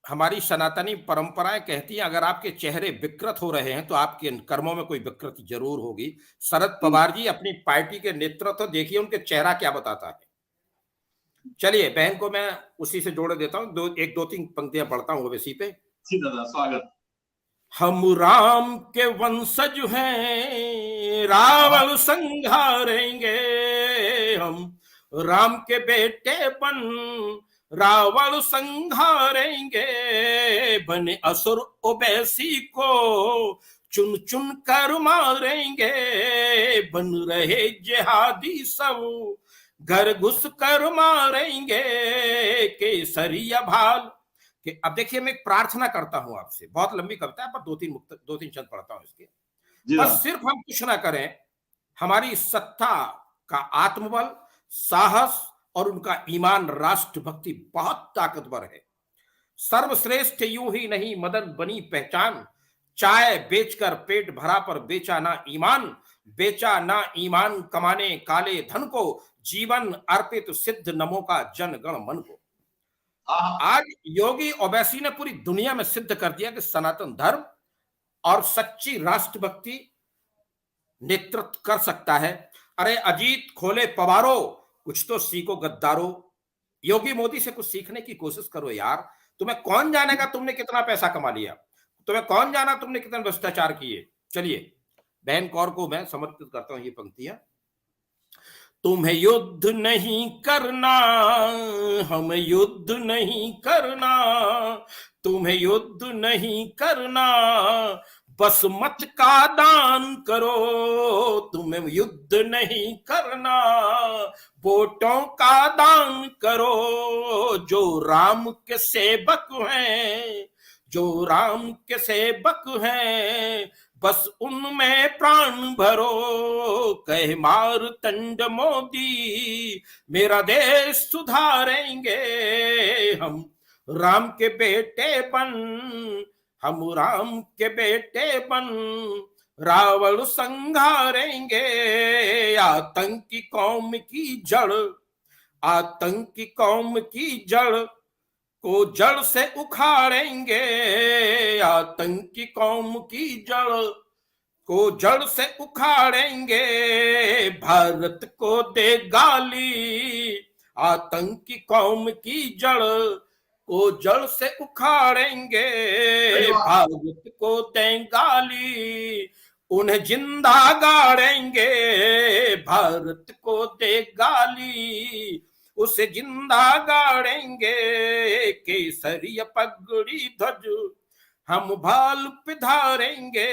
हमारी सनातनी परंपराएं कहती हैं अगर आपके चेहरे विकृत हो रहे हैं तो आपके कर्मों में कोई विकृति जरूर होगी। शरद पवार जी अपनी पार्टी के नेतृत्व देखिए, उनके चेहरा क्या बताता है। चलिए बहन को मैं उसी से जोड़ देता हूं, 2-3 पंक्तियां पढ़ता हूं ओवैसी पे। दादा स्वागत। हम राम के वंशज हैं, रावण संघारेंगे, हम राम के बेटे बन रावण संघारेंगे। बने असुर ओवैसी को चुन चुन कर मारेंगे, बन रहे जिहादी सब घर घुस कर मारेंगे। केसरिया भाल के, अब देखिए मैं एक प्रार्थना करता हूं आपसे, बहुत लंबी कविता है पर 2-3 शब्द पढ़ता हूं इसके। बस सिर्फ हम कुछ ना करें, हमारी सत्ता का आत्मबल, साहस और उनका ईमान, राष्ट्रभक्ति बहुत ताकतवर है। सर्वश्रेष्ठ यूं ही नहीं मदन बनी पहचान, चाय बेचकर पेट भरा पर बेचा ना ईमान, बेचा ना ईमान कमाने काले धन को, जीवन अर्पित सिद्ध नमो का जनगण मन को। आज योगी ओवैसी ने पूरी दुनिया में सिद्ध कर दिया कि सनातन धर्म और सच्ची राष्ट्रभक्ति नेतृत्व कर सकता है। अरे अजीत खोले पवारो, कुछ तो सीखो गद्दारो। योगी मोदी से कुछ सीखने की कोशिश करो यार। तुम्हें कौन जानेगा तुमने कितना पैसा कमा लिया, तुम्हें कौन जाना तुमने कितने भ्रष्टाचार किए। चलिए बहन कौर को मैं समर्पित करता हूं ये पंक्तियां। तुम्हें युद्ध नहीं करना, हमें युद्ध नहीं करना, तुम्हें युद्ध नहीं करना, बस मत का दान करो। तुम्हें युद्ध नहीं करना, वोटों का दान करो। जो राम के सेवक हैं, जो राम के सेवक हैं, बस उनमें प्राण भरो। कहे मारतंड मोदी मेरा देश सुधारेंगे, हम राम के बेटे बन, हम राम के बेटे बन रावण संघारेंगे। आतंकी कौम की जड़, आतंकी कौम की जड़ को जड़ से उखाड़ेंगे। आतंकी कौम की जड़ को जड़ से उखाड़ेंगे। भारत को दे गाली, आतंकी कौम की जड़ को जड़ से उखाड़ेंगे। भारत को दे गाली, उन्हें जिंदा गाड़ेंगे। भारत को दे गाली, उसे जिंदा गाड़ेंगे। केसरिया पगड़ी ध्वज हम भाल पे धारेंगे।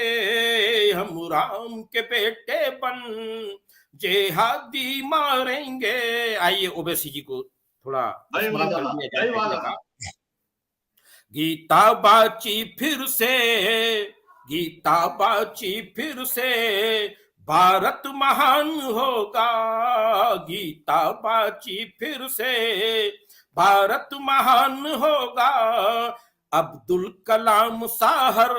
हम राम के बेटे बन जेहादी मारेंगे। आइए ओवैसी जी को थोड़ा स्मरण कर दिया जाए। गीता बाची फिर से, गीता बाची फिर से, भारत महान होगा। गीता बाची फिर से, भारत महान होगा। अब्दुल कलाम साहर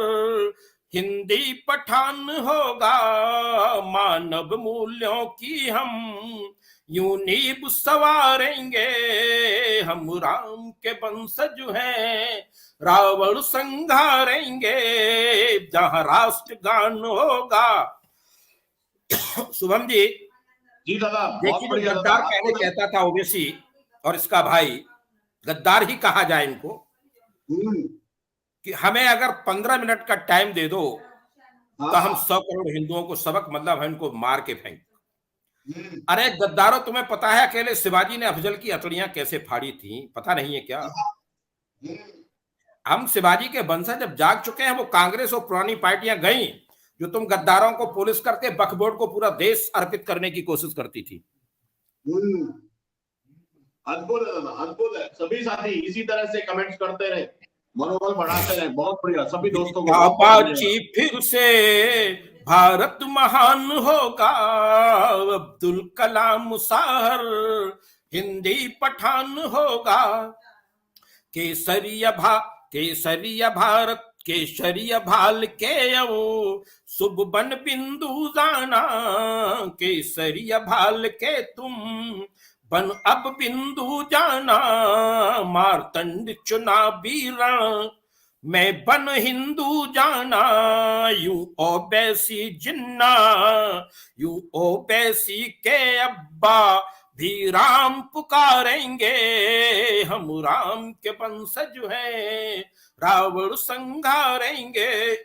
हिंदी पठान होगा। मानव मूल्यों की हम यूं नींव सवारेंगे। हम राम के वंशज हैं, रावण संघारेंगे। जहां राष्ट्रगान होगा। शुभम जी दादा, देखिए गद्दार पहले कहता था ओवैसी और इसका भाई, गद्दार ही कहा जाए इनको, कि हमें अगर 15 मिनट का टाइम दे दो तो हम 100 करोड़ हिंदुओं को सबक, मतलब हम इनको मार के फेंक। अरे गद्दारों, तुम्हें पता है अकेले शिवाजी ने अफजल की हथेलियां कैसे फाड़ी थी? पता नहीं है क्या? हम शिवाजी के वंशज जब जाग चुके हैं। वो कांग्रेस और पुरानी पार्टियां गई जो तुम गद्दारों को पुलिस करके वक्फ बोर्ड को पूरा देश अर्पित करने की कोशिश करती थी। अद्भुत है, अद्भुत है। सभी साथी इसी तरह से कमेंट्स करते रहे, मनोबल बढ़ाते रहे। बहुत बढ़िया सभी दोस्तों को। बाची फिर से भारत महान होगा। अब्दुल कलाम साहर हिंदी पठान होगा। केसरिया भारत, केसरिया भाल के आओ, शुभ बन बिंदु जाना। केसरिया भाल के तुम बन अब बिंदु जाना। मारतंड चुना वीरण, मैं बन हिंदू जाना। You Owaisi Jinnah, you Owaisi के अब्बा भी राम पुकारेंगे। हम राम के वंशज हैं, रावण संघारेंगे।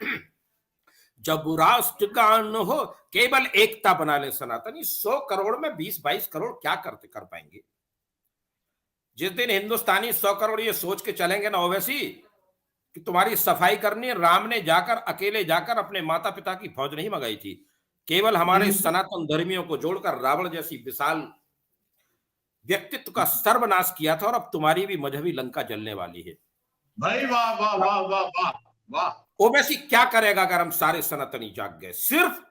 जब राष्ट्रगान हो, केवल एकता बना ले सनातनी। 100 करोड़ में 20-22 करोड़ क्या कर पाएंगे? जिस दिन हिंदुस्तानी 100 करोड़ ये सोच के चलेंगे ना ओवैसी कि तुम्हारी सफाई करनी है, राम ने जाकर अकेले जाकर अपने माता पिता की फौज नहीं मंगाई थी, केवल हमारे सनातन धर्मियों को जोड़कर रावण जैसी विशाल व्यक्तित्व का सर्वनाश किया था। और अब तुम्हारी भी मजहबी लंका जलने वाली है। भाई वाह वाह वाह वाह वाह वाह। ओवैसी क्या करेगा अगर हम सारे सनातनी जाग गए? सिर्फ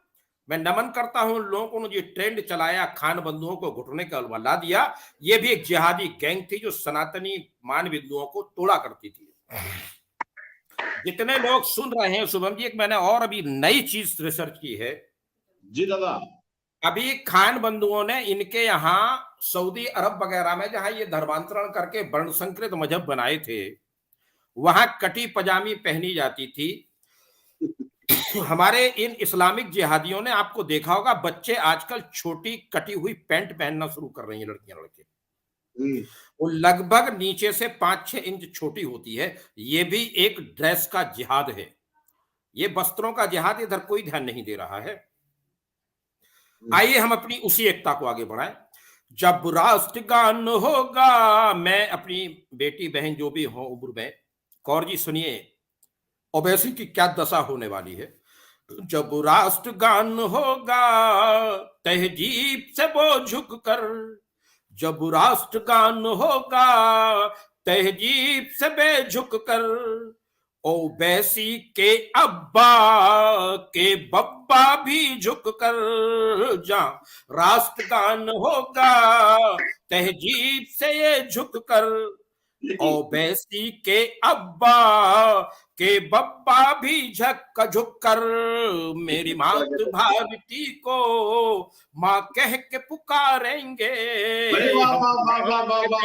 मैं नमन करता हूं लोगों को जो ट्रेंड चलाया, खान बंधुओं को घुटने का ला दिया। ये भी एक जिहादी गैंग थी जो सनातनी मान बिंदुओं को तोड़ा करती थी। जितने लोग सुन रहे हैं शुभम जी, एक मैंने और अभी नई चीज रिसर्च की है। जी दादा। अभी खान बंधुओं ने इनके यहाँ सऊदी अरब वगैरह में जहां ये धर्मांतरण करके वर्ण संकरित मजहब बनाए थे, वहां कटी पजामी पहनी जाती थी। हमारे इन इस्लामिक जिहादियों ने, आपको देखा होगा, बच्चे आजकल छोटी कटी हुई पैंट पहनना शुरू कर रही हैं, लड़कियां लड़के। वो लगभग नीचे से 5-6 इंच छोटी होती है। ये भी एक ड्रेस का जिहाद है। ये वस्त्रों का जिहाद इधर कोई ध्यान नहीं दे रहा है। आइए हम अपनी उसी एकता को आगे बढ़ाएं। जब राष्ट्रगान होगा, मैं अपनी बेटी बहन जो भी हो उम्र में, कौर जी सुनिए ओवैसी की क्या दशा होने वाली है। जब राष्ट्रगान होगा तहजीब से वो झुक कर, जब राष्ट्रगान होगा तहजीब से बेझुक कर, ओवैसी के अब्बा के बब्बा भी झुक कर, जहां राष्ट्रगान होगा तहजीब से ये झुक कर, ओवैसी के अब्बा के बब्बा भी झुक कर, मेरी मातृभारती को माँ कह के पुकारेंगे। मातृभारती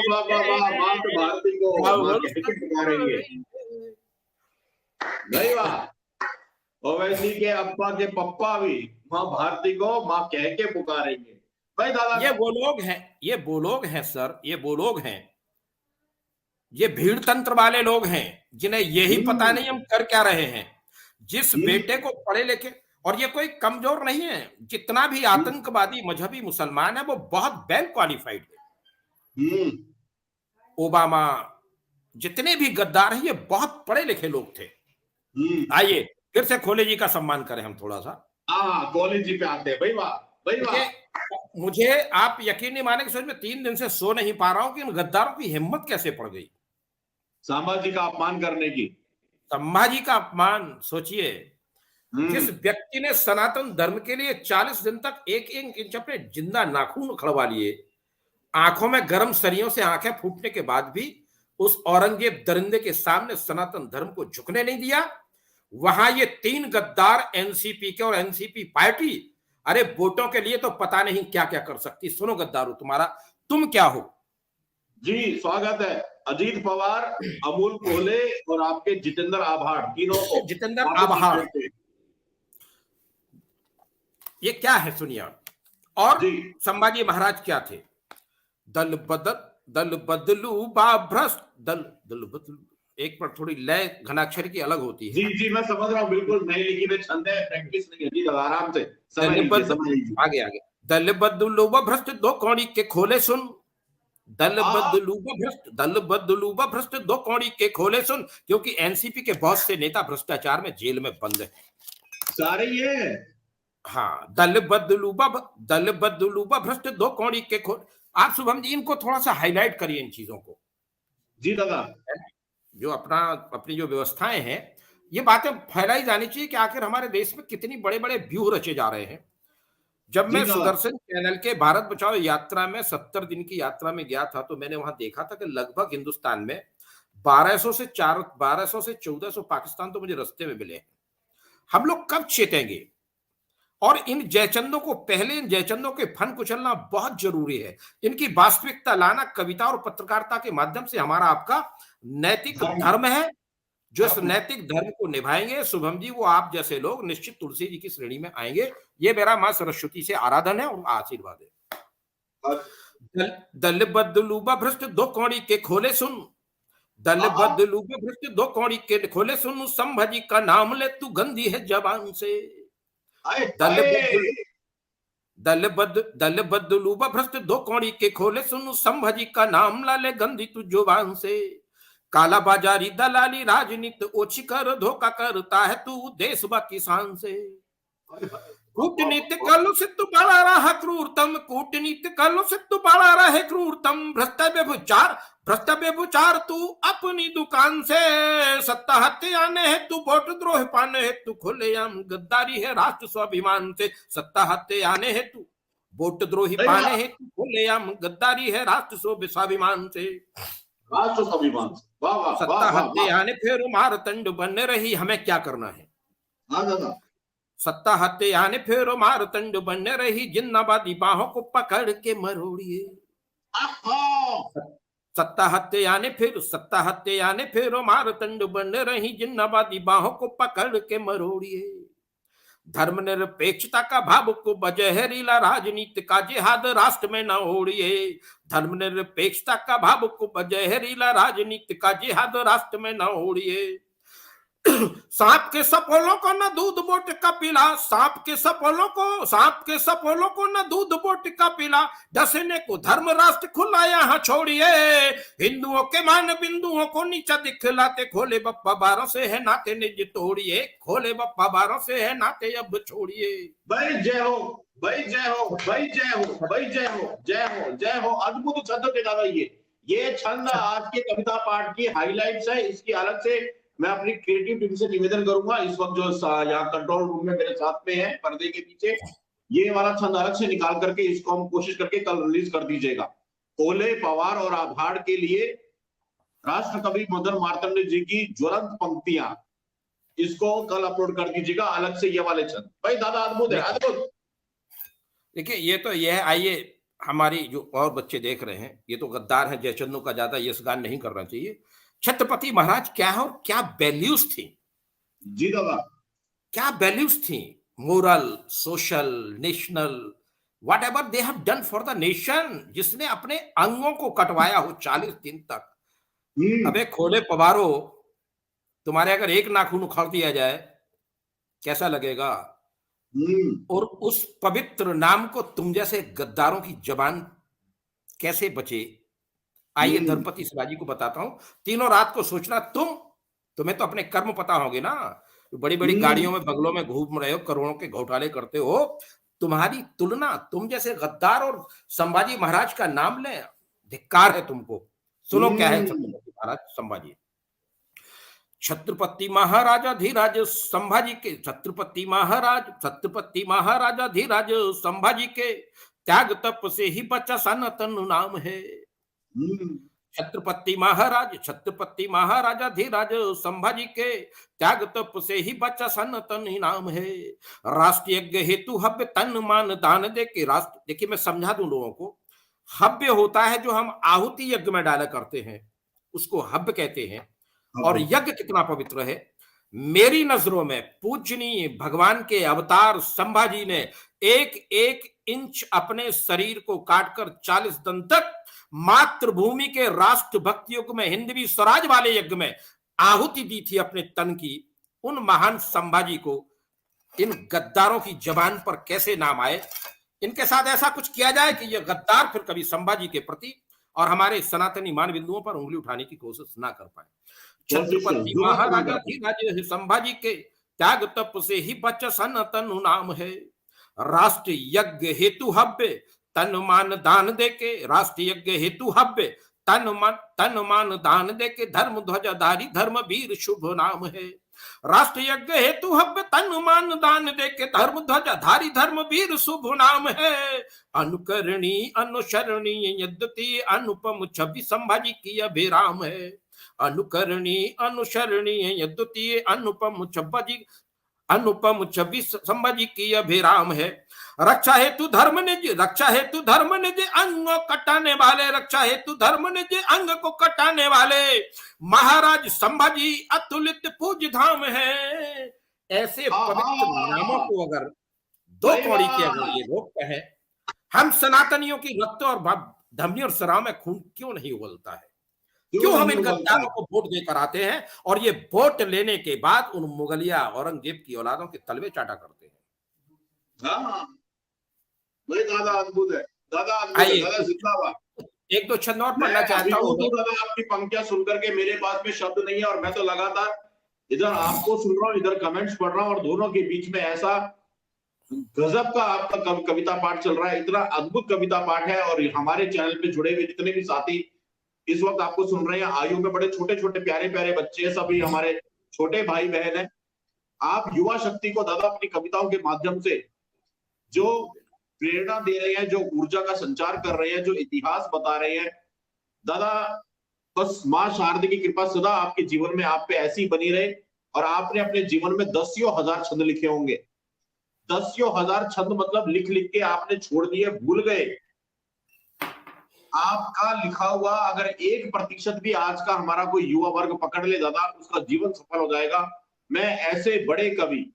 को माँ कह के पुकारेंगे। नहीं वाह, ओवैसी के अब्बा के पप्पा भी माँ भारती को माँ कह के पुकारेंगे। भाई दादा, ये वो लोग हैं, ये वो लोग हैं सर, ये वो लोग हैं, ये भीड़ तंत्र वाले लोग हैं जिन्हें यही पता नहीं हम कर क्या रहे हैं। जिस बेटे को पढ़े लिखे, और ये कोई कमजोर नहीं है, जितना भी आतंकवादी मजहबी मुसलमान है वो बहुत वेल क्वालिफाइड है। ओबामा जितने भी गद्दार हैं ये बहुत पढ़े लिखे लोग थे। आइए फिर से खोले जी का सम्मान करें हम थोड़ा सा। खोले जी पे आते हैं। भाई वाह, भाई वाह। मुझे आप यकीन नहीं मानेंगे, सोच में 3 दिन से सो नहीं पा रहा हूं कि इन गद्दारों की हिम्मत कैसे पड़ गई संभाजी का अपमान करने की। संभाजी का अपमान सोचिए, जिस व्यक्ति ने सनातन धर्म के लिए 40 दिन तक 1-1 इंच अपने जिंदा नाखून उखड़वा लिए, आंखों में गर्म सरियों से आंखें फूटने के बाद भी उस औरंगजेब दरिंदे के सामने सनातन धर्म को झुकने नहीं दिया, वहां ये 3 गद्दार एनसीपी के और एनसीपी पार्टी, अरे वोटों के लिए तो पता नहीं क्या क्या कर सकती। सुनो गद्दारो, तुम क्या हो? जी स्वागत है अजीत पवार, अमूल कोहले और आपके जितेंद्र आभार, तीनों को। जितेंद्र आभार, ये क्या है सुनिए। और संभाजी महाराज क्या थे? दल बदलू बा भ्रष्ट, दल बदलू, एक पर थोड़ी लय घनाक्षरी की अलग होती है। जी मैं समझ रहा हूँ, बिल्कुल नई लिखी में छंद है, प्रैक्टिस नहीं है जी, आराम से आगे दल बदलू व भ्रष्ट दो कौड़ी के खोले सुन, दल बदलू व भ्रष्ट दो कौड़ी के खोले सुन, क्योंकि एनसीपी के बहुत से नेता भ्रष्टाचार में जेल में बंद है सारे। ये हाँ, दल बदलू व भ्रष्ट दो कौड़ी के खोल। आप शुभम जी इनको थोड़ा सा हाईलाइट करिए इन चीजों को। जी दादा, जो अपनी जो व्यवस्थाएं हैं, ये बातें फैलाई जानी चाहिए कि आखिर हमारे देश में कितनी बड़े बड़े व्यूह रचे जा रहे हैं। जब मैं सुदर्शन चैनल के भारत बचाओ यात्रा में 70 दिन की यात्रा में गया था, तो मैंने वहां देखा था कि लगभग हिंदुस्तान में 1200 से 1400 पाकिस्तान तो मुझे रास्ते में मिले। हम लोग कब चेतेंगे? और इन जयचंदों को, पहले इन जयचंदों के फन कुचलना बहुत जरूरी है। इनकी वास्तविकता लाना कविता और पत्रकारिता के माध्यम से हमारा आपका नैतिक धर्म है। जो इस नैतिक धर्म को निभाएंगे शुभम जी, वो आप जैसे लोग निश्चित तुलसी जी की श्रेणी में आएंगे। ये मेरा मां सरस्वती से आराधन है और आशीर्वाद है। दल बदलूबा भ्रष्ट दो कौड़ी के खोले सुन, दल बदलूबा भ्रष्ट दो कौड़ी के खोले सुन, संभाजी का नाम ले तू गंदी है जबान से। दल बदलूबा भ्रष्ट दो कौड़ी के खोले सुन, संभाजी का नाम ला ले गंदी तू जुबान से। काला बाजारी दलाली राजनीति ओछी कर, धोखा करता है तू देश व किसान से। कूटनीति कलो से तू बड़ा रहा क्रूरतम, कूटनीति कलो से तू बड़ा रहे क्रूरतम, भ्रष्ट व्यभिचार तू अपनी दुकान से। सत्ता हत्याने है तू, वोट द्रोह पाने है तू, खुलेआम गद्दारी है राष्ट्र स्वाभिमान से। सत्ता हत्याने है तू, वोट द्रोही पाने है तू, खुलेआम गद्दारी है राष्ट्र स्वाभिमान से। सत्ता हत्याने फिर मारतंड बन रही, हमें क्या करना है? सत्ता हत्या ने फेरो मारतंड बन रही जिन्नाबादी बाहों को पकड़ के मरोड़िए। सत्ता हत्या ने फेरो मारतंड बन रही जिन्नाबादी बाहों को पकड़ के मरोड़िए। धर्मनिरपेक्षता का भाव को बजहरीला राजनीति का जिहाद राष्ट्र में न ओढ़िए। धर्मनिरपेक्षता का भाव को बजहरीला राजनीति का जिहाद राष्ट्र में न ओढ़िए। सांप के सपोलों को न दूध बोट का पिला, सांप के सपोलों को न दूध बोट का पिला, डसने को धर्म राष्ट्र खुला यहाँ छोड़िए। हिंदुओं के मान बिंदुओं को नीचा दिखलाते, खोले बप्पा बारों से है नाते निज तोड़िए, खोले बप्पा बारों से है नाते अब छोड़िए। भाई जय हो, भाई जय हो, भाई जय हो, भाई जय हो, जय हो, जय हो। अद्भुत छंद थे दादा। ये छंद आज के कविता पाठ की हाईलाइट्स है। इसकी अलग से मैं अपनी क्रिएटिव टीम से निवेदन करूंगा, इस वक्त जो यहाँ कंट्रोल रूम में मेरे साथ में है पर्दे के पीछे, ये वाला छंद अलग से निकाल करके इसको हम कोशिश करके कल रिलीज कर दीजिएगा। कोल्हे, पवार और आभाड़ के लिए राष्ट्र कवि मदन मार्तंड जी की ज्वलंत पंक्तियां, इसको कल अपलोड कर दीजिएगा अलग से ये वाले छंद। भाई दादा अद्भुत है, अद्भुत। देखिए ये है। आइए, हमारी जो और बच्चे देख रहे हैं, ये तो गद्दार है, जयचंदू का ज्यादा यश गान नहीं करना चाहिए। छत्रपति महाराज क्या है और क्या वैल्यूज थी जी दादा, क्या वैल्यूज थी, moral, social, national, what ever they have done for the nation. जिसने अपने अंगों को कटवाया हो 40 दिन तक। अबे खोले पवारो, तुम्हारे अगर एक नाखून उखाड़ दिया जाए कैसा लगेगा? और उस पवित्र नाम को तुम जैसे गद्दारों की जबान कैसे बचे? आइए धर्मपति शिवाजी को बताता हूं। तीनों रात को सोचना, तुम्हें तो अपने कर्म पता होंगे ना। बड़ी बड़ी गाड़ियों में, बंगलों में घूम रहे हो, करोड़ों के घोटाले करते हो। तुम्हारी तुलना तुम जैसे गद्दार और संभाजी महाराज का नाम ले, धिक्कार है तुमको। सुनो क्या है छत्रपति महाराज संभाजी। छत्रपति महाराजा धीराज संभाजी के, छत्रपति महाराजा धीराज संभाजी के, त्याग तप से ही बचा सनातन नाम है। छत्रपति महाराजा धीराज संभाजी के, त्याग तप से ही बचा सनातन नाम है। राष्ट्र यज्ञ हेतु हव्य तन मान दान दे के राष्ट्र। देखिए मैं समझा दूं लोगों को, हव्य होता है जो हम आहुति यज्ञ में डाला करते हैं, उसको हव्य कहते हैं। और यज्ञ कितना पवित्र है। मेरी नजरों में पूजनीय भगवान के अवतार संभाजी ने एक एक इंच अपने शरीर को काटकर 40 दिन तक मातृभूमि के राष्ट्र भक्ति युग में, हिंदवी स्वराज वाले यज्ञ में आहुति दी थी अपने तन की। उन महान संभाजी को इन गद्दारों की जबान पर कैसे नाम आए? इनके साथ ऐसा कुछ किया जाए कि ये गद्दार फिर कभी संभाजी के प्रति और हमारे सनातनी मान बिंदुओं पर उंगली उठाने की कोशिश ना कर पाए। छत्रपति महाराजा धीराज संभाजी के, त्याग तप से ही बचा सनातन नाम है। राष्ट्र यज्ञ हेतु हव्य तन मान दान दे के, राष्ट्र यज्ञ हेतु हव्य तन मान दान दे के, धर्म ध्वजाधारी धर्मवीर शुभ नाम है। राष्ट्र यज्ञ हेतु हव्य तन मान दान दे के, धर्म ध्वजाधारी धर्मवीर शुभ नाम है। अनुकरणीय अनुसरणीय यद्यपि अनुपम छवि संभाजी की अभिराम है। अनुकरणीय अनुसरणीय यद्यपि अनुपम छवि संभाजी की अभिराम है। रक्षा हेतु धर्म निज अंग कटाने वाले, रक्षा हेतु धर्म निज अंग को कटाने वाले महाराज संभाजी अतुलित पूज्य धाम है। ऐसे पवित्र नामों को अगर दो कौड़ी के अगर ये लोग कहे, हम सनातनियों की रक्त और धमनी और सराव में खून क्यों नहीं उबलता है? क्यों हम इन गद्दारों को वोट देकर आते हैं और ये वोट लेने के बाद उन मुगलिया औरंगजेब की औलादों के तलवे चाटा करते हैं? हाँ, दादा अद्भुत है, दादा अद्भुत है, दादा जिंदाबाद। एक दो छंद और पढ़ना चाहता हूँ। दादा आपकी पंक्तियां सुनकर के मेरे पास में शब्द नहीं है और मैं तो लगातार इधर आपको सुन रहा हूँ, इधर कमेंट्स पढ़ रहा हूँ, और दोनों के बीच में ऐसा गजब का आपका कविता पाठ चल रहा है। इतना अद्भुत कविता पाठ है। और हमारे चैनल पे जुड़े हुए जितने भी साथी इस वक्त आपको सुन रहे हैं, आयु में बड़े छोटे छोटे प्यारे प्यारे बच्चे, सभी हमारे छोटे भाई बहन हैं। आप युवा शक्ति को दादा अपनी कविताओं के माध्यम से जो प्रेरणा दे रहे हैं, जो ऊर्जा का संचार कर रहे हैं, जो इतिहास बता रहे हैं, दादा बस माँ शारदा की कृपा सदा आपके जीवन में आप पे ऐसी बनी रहे। और आपने अपने जीवन में 10 हजार छंद लिखे होंगे, दसियों हजार छंद मतलब लिख लिख के आपने छोड़ दिए, भूल गए। आपका लिखा हुआ अगर 1% भी आज का हमारा कोई युवा वर्ग पकड़ ले दादा, उसका जीवन सफल हो जाएगा। मैं ऐसे बड़े कवि,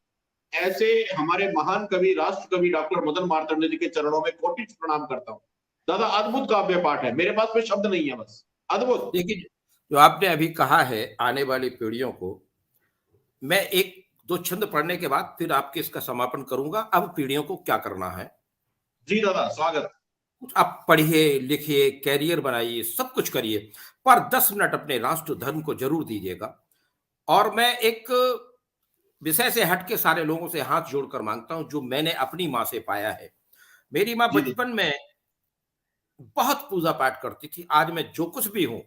ऐसे हमारे महान कवि, राष्ट्र कवि डॉक्टर मदन मार्तंड जी के चरणों में कोटि प्रणाम करता हूँ। दादा अद्भुत काव्य पाठ है, मेरे पास में शब्द नहीं है, बस अद्भुत। देखिए, जो आपने अभी कहा है आने वाली पीढ़ियों को, मैं एक दो छंद पढ़ने के बाद फिर आपके इसका समापन करूंगा। अब पीढ़ियों को क्या करना है, जी दादा स्वागत। कुछ आप पढ़िए, लिखिए, कैरियर बनाइए, सब कुछ करिए, पर 10 मिनट अपने राष्ट्र धर्म को जरूर दीजिएगा। और मैं एक विषय से हट के सारे लोगों से हाथ जोड़कर मांगता हूं, जो मैंने अपनी माँ से पाया है। मेरी माँ जी बचपन में बहुत पूजा पाठ करती थी। आज मैं जो कुछ भी हूं,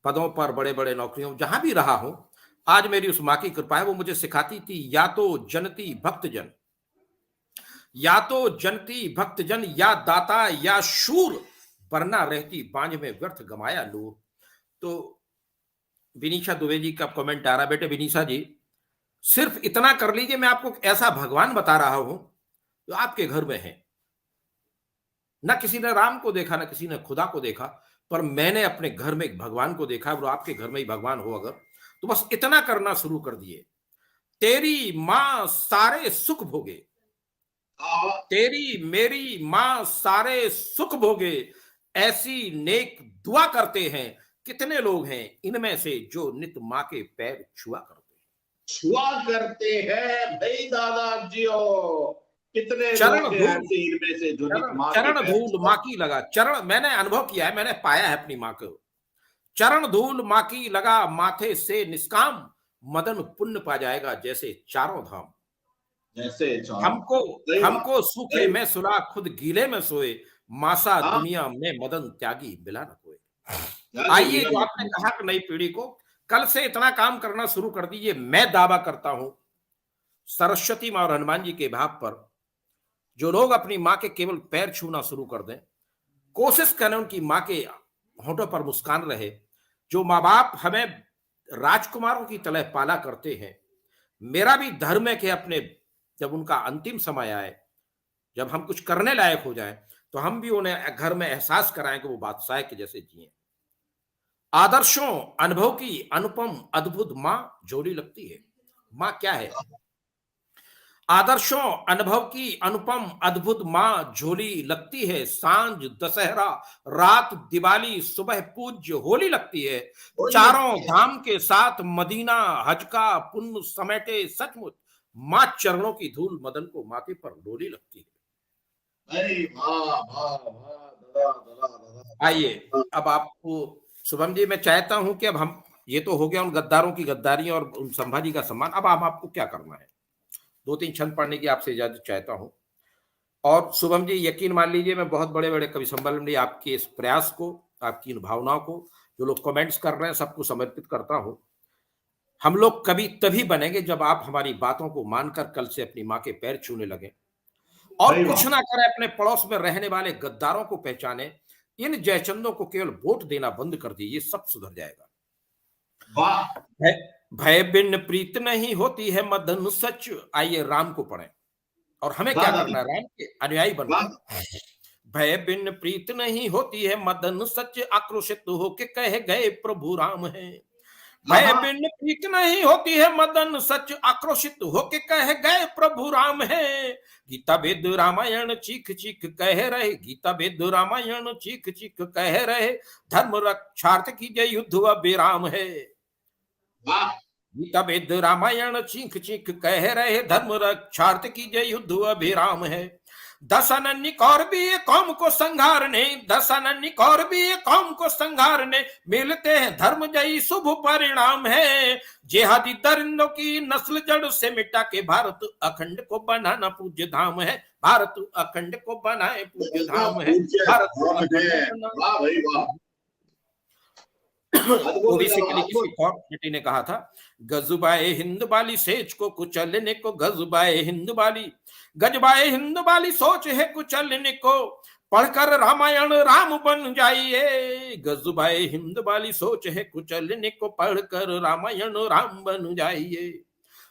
पदों पर, बड़े बड़े नौकरियों, जहां भी रहा हूं, आज मेरी उस माँ की कृपा है। वो मुझे सिखाती थी, या तो जनती भक्तजन, या तो जनती भक्तजन, या दाता या शूर, वरना रहती बांझ में व्यर्थ गमाया लूर। तो विनीशा दुबे जी का कमेंट आ रहा है, बेटे विनीशा जी, सिर्फ इतना कर लीजिए, मैं आपको ऐसा भगवान बता रहा हूं जो आपके घर में है। ना किसी ने राम को देखा, ना किसी ने खुदा को देखा, पर मैंने अपने घर में एक भगवान को देखा। और आपके घर में ही भगवान हो अगर, तो बस इतना करना शुरू कर दिए। तेरी मां सारे सुख भोगे, तेरी मेरी मां सारे सुख भोगे, ऐसी नेक दुआ करते हैं। कितने लोग हैं इनमें से जो नित मां के पैर छुआ करते हैं, छुआ करते हैं भाई दादा जी। कितने चरण लोग हैं धूल, ऐसे इनमें से जो नित मां के चरण पैर धूल छुआ। मां की लगा। चरण मैंने अनुभव किया है, मैंने पाया है अपनी मां को। चरण धूल मां की लगा, माथे से निष्काम, मदन पुण्य पा जाएगा जैसे चारों धाम। जैसे चारों। हमको सही बात, हमको सूखे सही। में सुला, खुद गीले में सोए, मासा हाँ, दुनिया में मदन त्यागी मिला न कोई। तो त्यागी आइए, मिला जो ना आपने कोई। कहा कि नई पीढ़ी को कल से इतना काम करना शुरू कर दीजिए। मैं दावा करता हूं, सरस्वती मां और हनुमान जी के भाव पर, जो लोग अपनी मां के केवल पैर छूना शुरू कर दें, कोशिश करें उनकी मां के होठों पर मुस्कान रहे। जो माँ बाप हमें राजकुमारों की तरह पाला करते हैं, मेरा भी धर्म है कि अपने, जब उनका अंतिम समय आए, जब हम कुछ करने लायक हो जाएं, तो हम भी उन्हें घर में एहसास कराएं कि वो बादशाह के जैसे जिए। आदर्शों अनुभव की अनुपम अद्भुत मां जोड़ी लगती है। मां क्या है? आदर्शों अनुभव की अनुपम अद्भुत मां झोली लगती है। सांझ दशहरा, रात दिवाली, सुबह पूज्य होली लगती है। होली चारों लगती है। धाम के साथ मदीना हज का पुण्य समेटे सचमुच, मां चरणों की धूल मदन को माथे पर डोली लगती है। अरे वाह वाह वाह दादा दादा दादा। आइए, अब आपको, शुभम जी, मैं चाहता हूं कि अब हम, ये तो हो गया उन गद्दारों की गद्दारी और उन संभाजी का सम्मान। अब हम आपको क्या करना है, दो तीन छंद पढ़ने की आपसे इजाजत चाहता हूं। और शुभम जी, यकीन मान लीजिए, मैं बहुत बड़े बड़े कवि सम्मेलन में आपके इस प्रयास को, आपकी इन भावनाओं को, जो लोग कमेंट्स कर रहे हैं, सबको समर्पित करता हूं। हम लोग कभी तभी बनेंगे जब आप हमारी बातों को मानकर कल से अपनी मां के पैर छूने लगे, और सही कुछ बात। ना करें, अपने पड़ोस में रहने वाले गद्दारों को पहचाने। इन जयचंदों को केवल वोट देना बंद कर दीजिए, सब सुधर जाएगा। वाह। भय भय बिन प्रीत नहीं होती है मदन सच। आइए राम को पढ़ें, और हमें क्या दादा करना है, राम के अनुयायी वाह। बनकर। भय बिन प्रीत नहीं होती है मदन सच, आक्रोशित होके कह गए प्रभु राम है। हाँ भय हाँ। बिन प्रीत नहीं होती है मदन सच, आक्रोशित होके कह गए प्रभु राम है। गीता वेद रामायण चीख चीख कह रहे, गीता वेद रामायण चीख चीख कह रहे, धर्म रक्षार्थ की जय युद्ध विराम है। वाह। गीता वेद रामायण चीख चीख कह रहे, धर्म रक्षार्थ की जय युद्ध अभिराम है। दस अनन्य और भी ये कौम को संघारने, दस अनन्य और भी ये कौम को संघारने, मिलते हैं धर्म जयी शुभ परिणाम है। जेहादी दरिंदों की नस्ल जड़ से मिटा के, भारत अखंड को बनाना पूज्य धाम है। भारत अखंड को बनाए पूज्य धाम है। भारत अखंड को वाह भाई वाह। अद्भुत ओबीसी के लिए किसी अद्भुत। और बेटी ने कहा था, गजुबाए हिंद बाली सेज को कुचलने को, गजुबाए हिंद बाली, गजबाए हिंद बाली सोच है कुचलने को, पढ़कर रामायण राम बन जाइए। गजुबाए हिंद बाली सोच है कुचलने को, पढ़कर रामायण राम बन जाइए।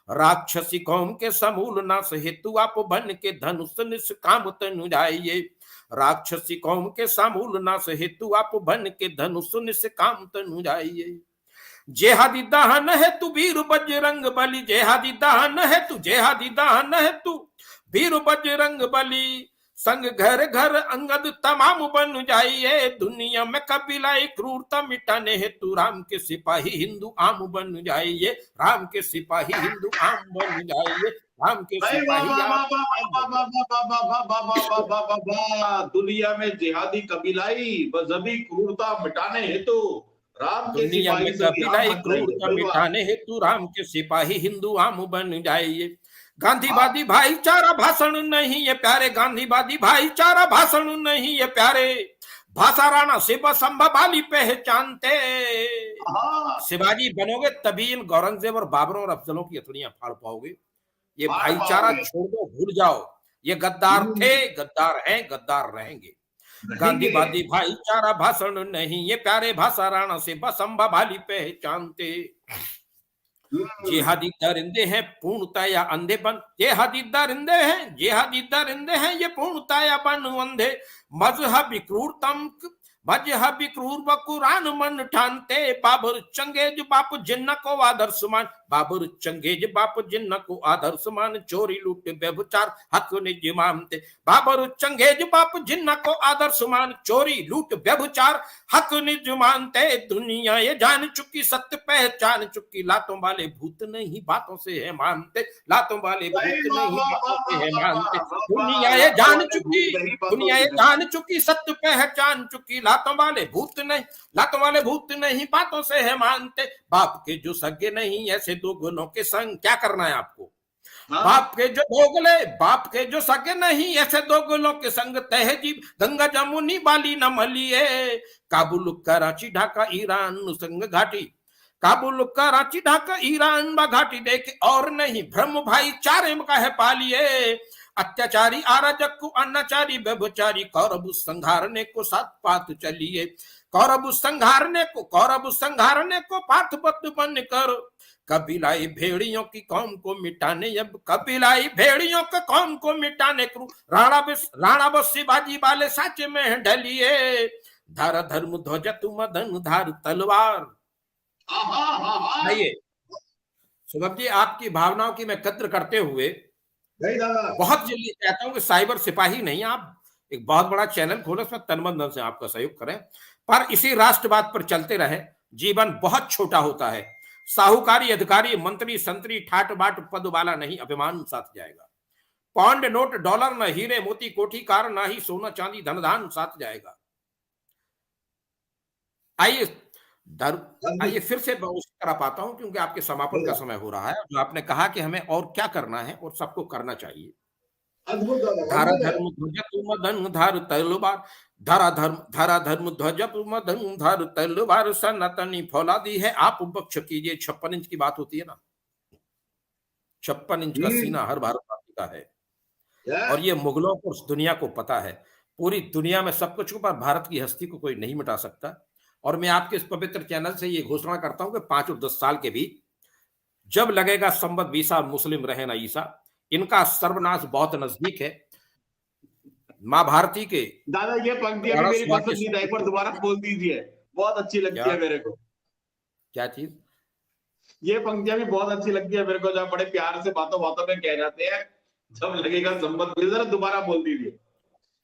राक्षसी कौम के समूल नाश हेतु आप बन के धनुष निष्काम तनु जाइए। राक्षसी कौम के समूल नाश हेतु आप बन के धनुष निष्काम तनु जाइए। जेहादी दहन है तू वीर बजरंग बली, जेहादी दहन है तू, जेहादी दहन है तू वीर बजरंग बली। संग घर घर अंगद तमाम बन जाइए। दुनिया में कबीलाई क्रूरता मिटाने हेतु राम के सिपाही हिंदू आम बन जाइए। राम के सिपाही हिंदू आम बन जाइए। राम के सिपाही दुनिया में जिहादी कबीलाई मजहबी क्रूरता मिटाने हेतु राम के दुनिया में सिपाही कबीलाई क्रूरता मिटाने हेतु राम के सिपाही हिंदू आम बन जाइए। गांधीवादी भाईचारा भाषण नहीं ये प्यारे, गांधीवादी भाईचारा भाषण नहीं ये प्यारे। भाषा राणा शिव संभाली पहचानते। शिवाजी बनोगे तभी इन औरंगजेब और बाबरों और अफजलों की हथौड़ियां फाड़ पाओगे। ये भाईचारा छोड़ दो, भूल जाओ। ये गद्दार थे, गद्दार हैं, गद्दार रहेंगे। गांधीवादी भाईचारा भाषण नहीं ये प्यारे, भाषा राणा शिव संभाली पहचानते। जिहादी दरिंदे हैं पूर्णता या अंधे बन, जिहादी दरिंदे हैं, जिहादी दरिंदे हैं ये पूर्णता या बन अंधे। मजहबी क्रूरतम, मजहबी क्रूर व कुरान मन ठानते। बाबर चंगेज बाप जिन्ना को आदर्श मान, बाबर चंगेज बाप जिन्ना को आदर्श मान। चोरी लूट व्यभिचार हक निज मानते। बाबर चंगेज बाप जिन्ना को आदर्श मान, चोरी लूट व्यभिचार हक निज मानते। दुनिया ये जान चुकी, सत्य पहचान चुकी। लातों वाले भूत नहीं बातों से है मानते, लातों वाले भूत नहीं बातों से है मानते। दुनिया ये जान चुकी, दुनिया ये जान चुकी, सत्य पहचान चुकी। लातों वाले भूत नहीं, लातों वाले भूत नहीं बातों से है मानते। बाप के जो सगे नहीं ऐसे दो गुनों के संग क्या करना है आपको। बाप के जो दोगले, बाप के जो सगे नहीं ऐसे दो गुलों के संग। तहजीब गंगा जमुनी बाली न मलिए। काबुल कराची ढाका ईरान संग घाटी, काबुल कराची ढाका ईरान बा घाटी देखे और नहीं भ्रम भाईचारे का है पालिए। अत्याचारी आराजक को अनाचारी व्यभिचारी, कौरव संघारने को साथ पात चलिए। कौरव संघारने को, कौरव संघारने को पाथ बद्ध बन कर। कबीलाई भेड़ियों की कौम को मिटाने, अब कबीलाई भेड़ियों के कौम को मिटाने राणा बस शिवाजी वाले साचे में ढलिए। धारा धर्म ध्वज तुम धन धार तलवार। आइए शुभम जी, आपकी भावनाओं की मैं कद्र करते हुए बहुत जल्दी चाहता हूं कि साइबर सिपाही नहीं, आप एक बहुत बड़ा चैनल खोले, उसमें तनमन धन से आपका सहयोग करें, पर इसी राष्ट्रवाद पर चलते रहे। जीवन बहुत छोटा होता है। साहूकारी अधिकारी मंत्री संतरी ठाट बाट पद वाला नहीं, अभिमान साथ जाएगा। पाउंड नोट डॉलर न हीरे मोती कोठी कार, ना ही सोना चांदी धन धान साथ जाएगा। आइए फिर से करा पाता हूं क्योंकि आपके समापन का समय हो रहा है। जो आपने कहा कि हमें और क्या करना है और सबको करना चाहिए। धारा धर्म ध्वज तुम धन धार तलवार, धारा धर्म ध्वज तुम धन धार तलवार। सनातनी फौलादी है आप पक्ष कीजिए। 56 इंच की बात होती है ना, 56 इंच का सीना हर भारतवासी का है। और ये मुगलों को दुनिया को पता है, पूरी दुनिया में सब कुछ, पर भारत की हस्ती को कोई नहीं मिटा सकता। और मैं आपके इस पवित्र चैनल से ये घोषणा करता हूं कि 5 और 10 साल के बीच जब लगेगा संबत 20 मुस्लिम रहे ना ईसा, इनका सर्वनाश बहुत नजदीक है। माँ भारती के दादा ये पंक्ति अभी मेरी पसंदीदा है, एक बार दोबारा बोल दीजिए, बहुत अच्छी लगती है मेरे को। क्या चीज? ये पंक्तियां भी बहुत अच्छी लगती है मेरे को, जब बड़े प्यार से बातों बातों में कह जाते हैं जब लगेगा संबत, जरा दोबारा बोल दीजिए।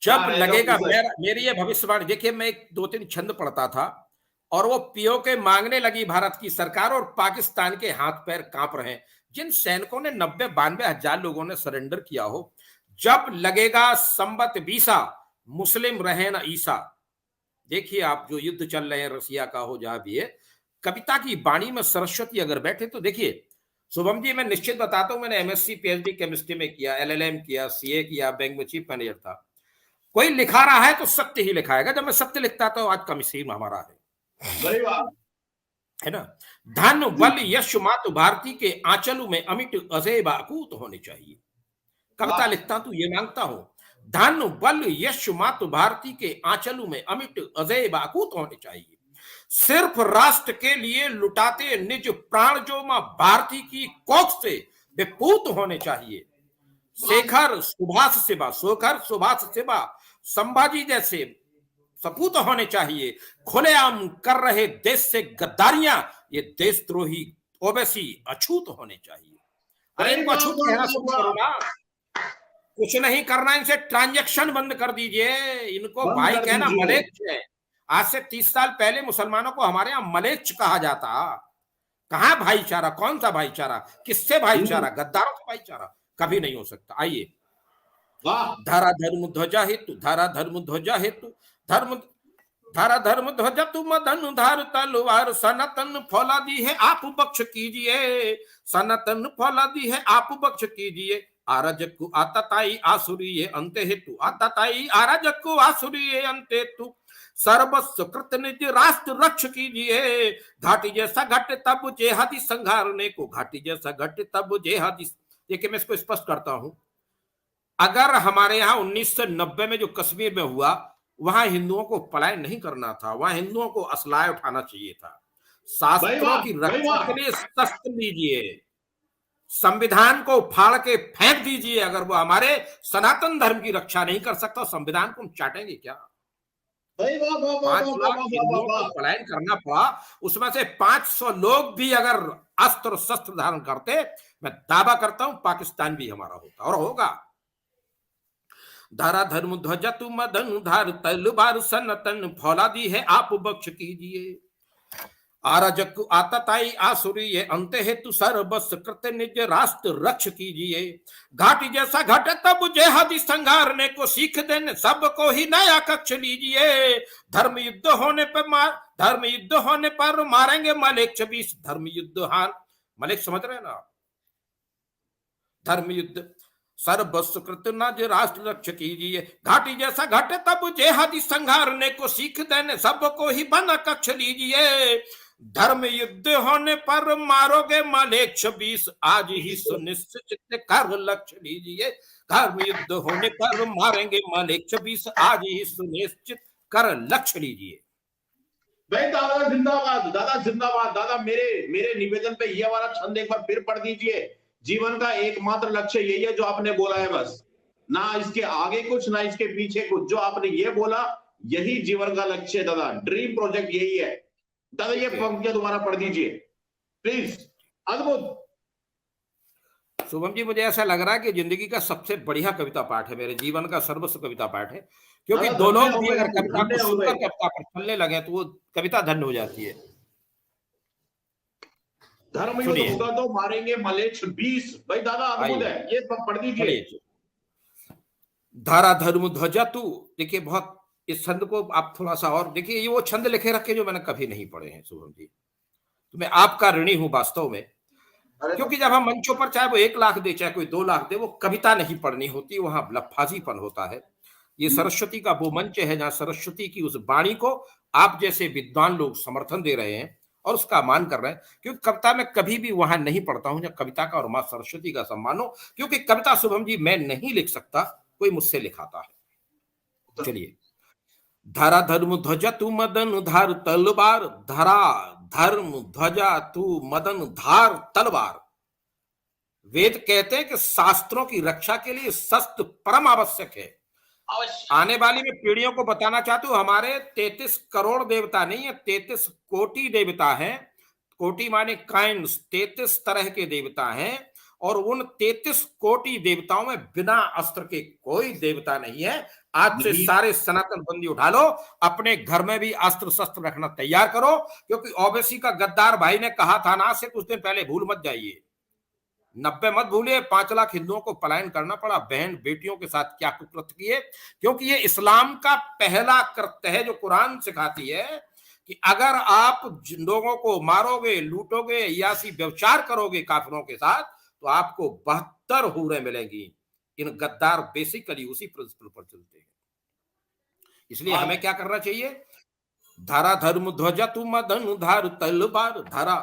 जब लगेगा, मेरी ये भविष्यवाणी देखिए, मैं 2-3 छंद पढ़ता था और वो पीओके मांगने लगी भारत की सरकार और पाकिस्तान के हाथ पैर कांप रहे हैं। जिन सैनिकों ने 90-92 हजार लोगों ने सरेंडर किया हो, जब लगेगा संबत 20 मुस्लिम रहे ना ईसा। देखिए आप, जो युद्ध चल रहे हैं रसिया का हो जहां भी है, कविता की बाणी में सरस्वती अगर बैठे तो देखिए शुभम जी, मैं निश्चित बताता हूं, मैंने एमएससी पीएचडी केमिस्ट्री में किया, एलएलएम किया, सीए किया, बैंक में चीफ मैनेजर था। कोई लिखा रहा है तो सत्य ही लिखाएगा। जब मैं सत्य लिखता था, आज का मिसीर हमारा है ना। धन बल यश मातु भारती के आंचलों में अमिट अजैब अकूत होने चाहिए। कविता लिखता तो ये मांगता हूं, धन बल यश मातु भारती के आंचलों में अमिट अजैब अकूत होने चाहिए। सिर्फ राष्ट्र के लिए लुटाते निज प्राण, जो मां भारती की कोख से वे पूत होने चाहिए। शेखर सुभाष शिवा संभाजी जैसे सपूत होने चाहिए। खुलेआम कर रहे देश से गद्दारियां, ये देशद्रोही ओवैसी अछूत होने चाहिए। अरे अरे इनको वाह अछूत वाह कहना वाह शुरू वाह, करो ना। कुछ नहीं करना, इनसे ट्रांजैक्शन बंद कर दीजिए। इनको बंद भाई कर कहना दीजिए। मलेच्छ है। आज से 30 साल पहले मुसलमानों को हमारे यहां मलेच्छ कहा जाता। कहां भाईचारा? कौन सा भाईचारा? किससे भाईचारा? गद्दारों से भाईचारा कभी नहीं हो सकता। आइए, वाह, धारा धर्म ध्वजा हेतु, धारा धर्म ध्वजा हेतु, धर्म धारा धर्म ध्वजा तु मदन धार तलवार, सनातन फौलादी है आप बख्श कीजिए, सनातन फौलादी है आप बख्श कीजिए। आरजकु आतताई आसुरी अंत हेतु, आतताई आरजकु आसुरी अंत हेतु, सर्वस्व कृत निज राष्ट्र रक्ष कीजिए। घाटी जैसा घट तब जेहादी संघारने को, घाटी जैसा घट तब जेहादी। देखिए, मैं इसको स्पष्ट करता हूं। अगर हमारे यहाँ 1990 में जो कश्मीर में हुआ, वहां हिंदुओं को पलायन नहीं करना था, वहां हिंदुओं को असलाह उठाना चाहिए था। भाई शास्त्रों वाह, की भाई रक्षा वाह। के लिए शस्त्र लीजिए, संविधान को फाड़ के फेंक दीजिए। अगर वो हमारे सनातन धर्म की रक्षा नहीं कर सकता, संविधान को हम चाटेंगे क्या? भाई वाह वाह वाह 5 वाह वाह लाख वाह वाह हिंदुओं को वाह। पलायन करना पड़ा, उसमें से 500 लोग भी अगर अस्त्र शस्त्र धारण करते, मैं दावा करता हूं पाकिस्तान भी हमारा होता और होगा। धारा धर्म ध्वजा तु मदन धार तलवार, सनातन फौलादी है आप बख्श कीजिए। आरजक आतताई आसुरी ये अंत हेतु, सर्वस्व कृत निज राष्ट्र रक्ष कीजिए। घाटी जैसा घट तब जेहादी संघारने को, सीख देने सबको ही नया कक्ष लीजिए। धर्म युद्ध होने पर मारेंगे मलेच्छ 20, धर्म युद्ध हान मलेच्छ समझ रहे हैं ना? धर्म युद्ध सर्वस्व कृत नज राष्ट्र रक्ष कीजिए। घाटी जैसा घट तब जेहादी संघारने को, सीख देने सबको ही बना कक्ष लीजिए। धर्म युद्ध होने पर मारोगे मलेच्छ 20, आज ही सुनिश्चित कर लक्ष्य लीजिए। धर्म युद्ध होने पर मारेंगे मलेच्छ 20, आज ही सुनिश्चित कर लक्ष्य लीजिए। भाई दादा जिंदाबाद, दादा जिंदाबाद। दादा मेरे मेरे निवेदन पे ये वाला छंद एक बार फिर पढ़ दीजिए। जीवन का एकमात्र लक्ष्य यही है जो आपने बोला है, बस ना इसके आगे कुछ ना इसके पीछे कुछ। जो आपने ये बोला यही जीवन का लक्ष्य है दादा, ड्रीम प्रोजेक्ट यही है। दादा ये पंक्तियां दोबारा पढ़ दीजिए प्लीज। अद्भुत। शुभम जी, मुझे ऐसा लग रहा है कि जिंदगी का सबसे बढ़िया कविता पाठ है, मेरे जीवन का सर्वस्व कविता पाठ है। क्योंकि दादा दो धन्य लोग हो भी गए, अगर कविता धन्य को हो सुनकर गए। कविता पर चलने लगे तो वो कविता धन्य हो जाती है। धर्म युद्ध सुनिए, होगा तो मारेंगे मलेच्छ 20। भाई दादा अद्भुत आइए, है, ये पढ़ दीजिए। पढ़िए। धारा धर्म ध्वजा तू, देखिए बहुत, इस छंद को आप थोड़ा सा और देखिए। ये वो छंद लिखे रखे जो मैंने कभी नहीं पढ़े हैं शुभम जी, तो मैं आपका ऋणी हूं वास्तव में। क्योंकि जब हम मंचों पर, चाहे वो 1 लाख दे चाहे कोई 2 लाख दे, वो कविता नहीं पढ़नी होती, वहां लफाजीपन होता है। ये सरस्वती का वो मंच है जहां सरस्वती की उस वाणी को आप जैसे विद्वान लोग समर्थन दे रहे हैं और उसका मान कर रहे हैं। क्योंकि कविता में कभी भी वहां नहीं पढ़ता हूं जब कविता का और मां सरस्वती का सम्मान हो। क्योंकि कविता शुभम जी मैं नहीं लिख सकता, कोई मुझसे लिखाता है। चलिए, धारा धर्म ध्वजा तू मदन धार तलवार, धारा धर्म ध्वजा तू मदन धार तलवार। वेद कहते हैं कि शास्त्रों की रक्षा के लिए शस्त्र परम आवश्यक है। आने वाली में पीढ़ियों को बताना चाहता हूं, हमारे 33 करोड़ देवता नहीं है, 33 कोटि देवता हैं। कोटि माने काइंड्स, 33 तरह के देवता हैं। और उन 33 कोटि देवताओं में बिना अस्त्र के कोई देवता नहीं है। आज से सारे सनातन बंदी उठा लो, अपने घर में भी अस्त्र शस्त्र रखना तैयार करो। क्योंकि ओवैसी का गद्दार भाई ने कहा था ना, से कुछ दिन पहले, भूल मत जाइए, 90 मत भूलिए, 5 लाख हिंदुओं को पलायन करना पड़ा, बहन बेटियों के साथ क्या कुकृत्य किए। क्योंकि ये इस्लाम का पहला कृत्य है जो कुरान सिखाती है कि अगर आप लोगों को मारोगे, लूटोगे या व्यभिचार करोगे काफिरों के साथ, तो आपको 72 हूरें मिलेंगी। इन गद्दार बेसिकली उसी प्रिंसिपल पर चलते हैं। इसलिए हमें क्या करना चाहिए? धारा धर्म ध्वजा तू मदन धार तलवार, धारा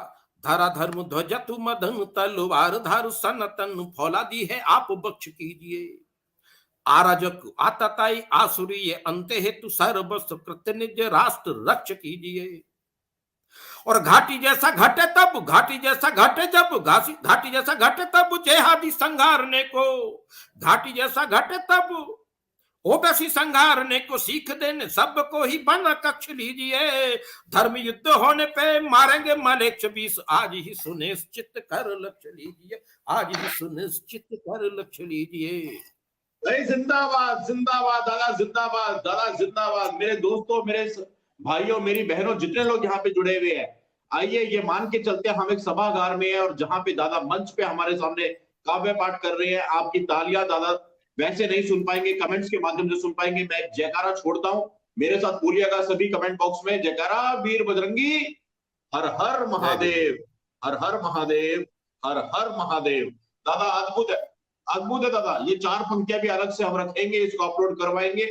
धारा धर्म ध्वजा तू मदन तलवार, धार सनातन फौलादी है आप बख्श कीजिए। आरजक आतताई आसुरी अंत हेतु, सर्वस्व कृत निज राष्ट्र रक्ष कीजिए। और घाटी जैसा घटे तब, घाटी जैसा घटे जब, घाटी जैसा घटे तब जेहादी संघारने को, घाटी जैसा घटे तब ओबीसी संघारने को, सीख देने सबको ही बना कक्ष लीजिए, धर्म युद्ध होने पे मारेंगे मलेच्छ 20, आज ही सुनिश्चित कर लक्ष्य लीजिए, आज ही सुनिश्चित कर लक्ष्य लीजिए। जिंदाबाद जिंदाबाद दादा, जिंदाबाद दादा, जिंदाबाद। मेरे दोस्तों, मेरे भाइयों, मेरी बहनों, जितने लोग यहाँ पे जुड़े हुए हैं, आइए ये मान के चलते हैं, हम एक सभागार में है और जहां पे दादा मंच पे हमारे सामने काव्य पाठ कर रहे हैं। आपकी तालियां दादा वैसे नहीं सुन पाएंगे, कमेंट्स के माध्यम से सुन पाएंगे। मैं जयकारा छोड़ता हूं, मेरे साथ बोलिएगा सभी कमेंट बॉक्स में, जयकारा वीर बजरंगी, हर हर महादेव, हर हर महादेव, हर हर महादेव। दादा अद्भुत है, अद्भुत है दादा। ये 4 पंक्तियां भी अलग से हम रखेंगे, इसको अपलोड करवाएंगे।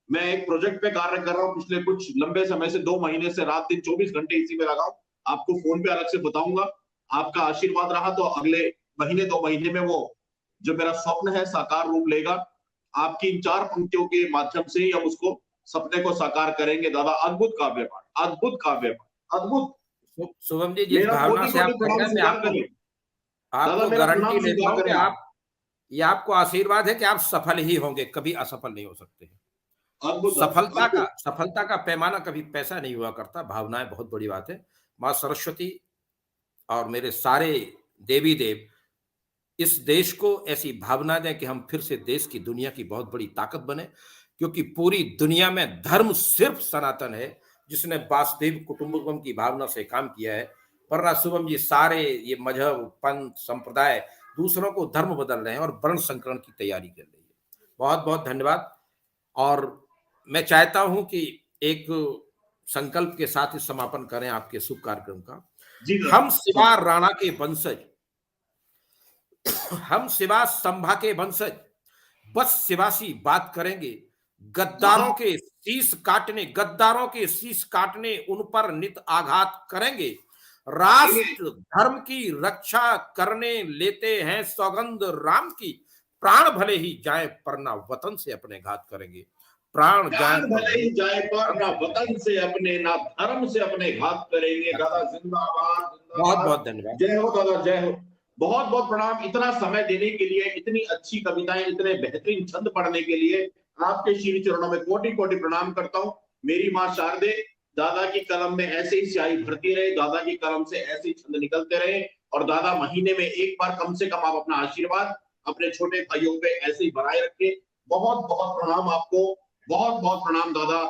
मैं एक प्रोजेक्ट पे कार्य कर रहा हूँ पिछले कुछ लंबे समय से, 2 महीने से रात दिन 24 घंटे इसी में लगा हूं। आपको फोन पे अलग से बताऊंगा। आपका आशीर्वाद रहा तो अगले महीने 2 महीने में वो जो मेरा स्वप्न है साकार रूप लेगा। आपकी इन 4 पंक्तियों के माध्यम से ही हम उसको सपने को साकार करेंगे। दादा अद्भुत काव्य पाठ, अद्भुत काव्य पाठ, अद्भुत। शुभम जी, जिस भावना से आप कर रहे हैं, मैं आपको गारंटी देता हूं कि आप, ये आपको आशीर्वाद है कि आप सफल ही होंगे, कभी असफल नहीं हो सकते हैं। सफलता का पैमाना कभी पैसा नहीं हुआ करता, भावनाएं बहुत बड़ी बात है। मां सरस्वती और मेरे सारे देवी देव इस देश को ऐसी भावना दें कि हम फिर से देश की, दुनिया की बहुत बड़ी ताकत बने, क्योंकि पूरी दुनिया में धर्म सिर्फ सनातन है जिसने वासुदेव कुटुंबकम की भावना से काम किया है। वरना शुभम जी सारे ये मजहब, पंथ, संप्रदाय दूसरों को धर्म बदल रहे हैं और वर्ण संकरण की तैयारी कर रही है। बहुत बहुत धन्यवाद। और मैं चाहता हूं कि एक संकल्प के साथ इस समापन करें आपके शुभ कार्यक्रम का। हम शिवा राणा के वंशज, हम शिवा संभा के वंशज बस शिवासी बात करेंगे। गद्दारों के शीश काटने, गद्दारों के शीश काटने, उन पर नित आघात करेंगे। राष्ट्र धर्म की रक्षा करने लेते हैं सौगंध राम की, प्राण भले ही जाए पर ना वतन से अपने घात करेंगे। प्राण भले ही जाए पर ना वतन से अपने, ना धर्म से अपने घात करेंगे। दादा जिंदाबाद, बहुत बहुत धन्यवाद। जय हो दादा, जय हो। बहुत बहुत प्रणाम इतना समय देने के लिए, इतनी अच्छी कविताएं, इतने बेहतरीन छंद पढ़ने के लिए आपके श्री चरणों में कोटि कोटि प्रणाम करता हूं। मेरी मां शारदे दादा की कलम में ऐसे ही स्याही भरती रहे, दादा की कलम से ऐसे ही छंद निकलते रहे, और दादा महीने में एक बार कम से कम आप अपना आशीर्वाद अपने छोटे भाइयों पे ऐसे ही बनाए रखे। बहुत बहुत प्रणाम आपको, बहुत बहुत प्रणाम दादा।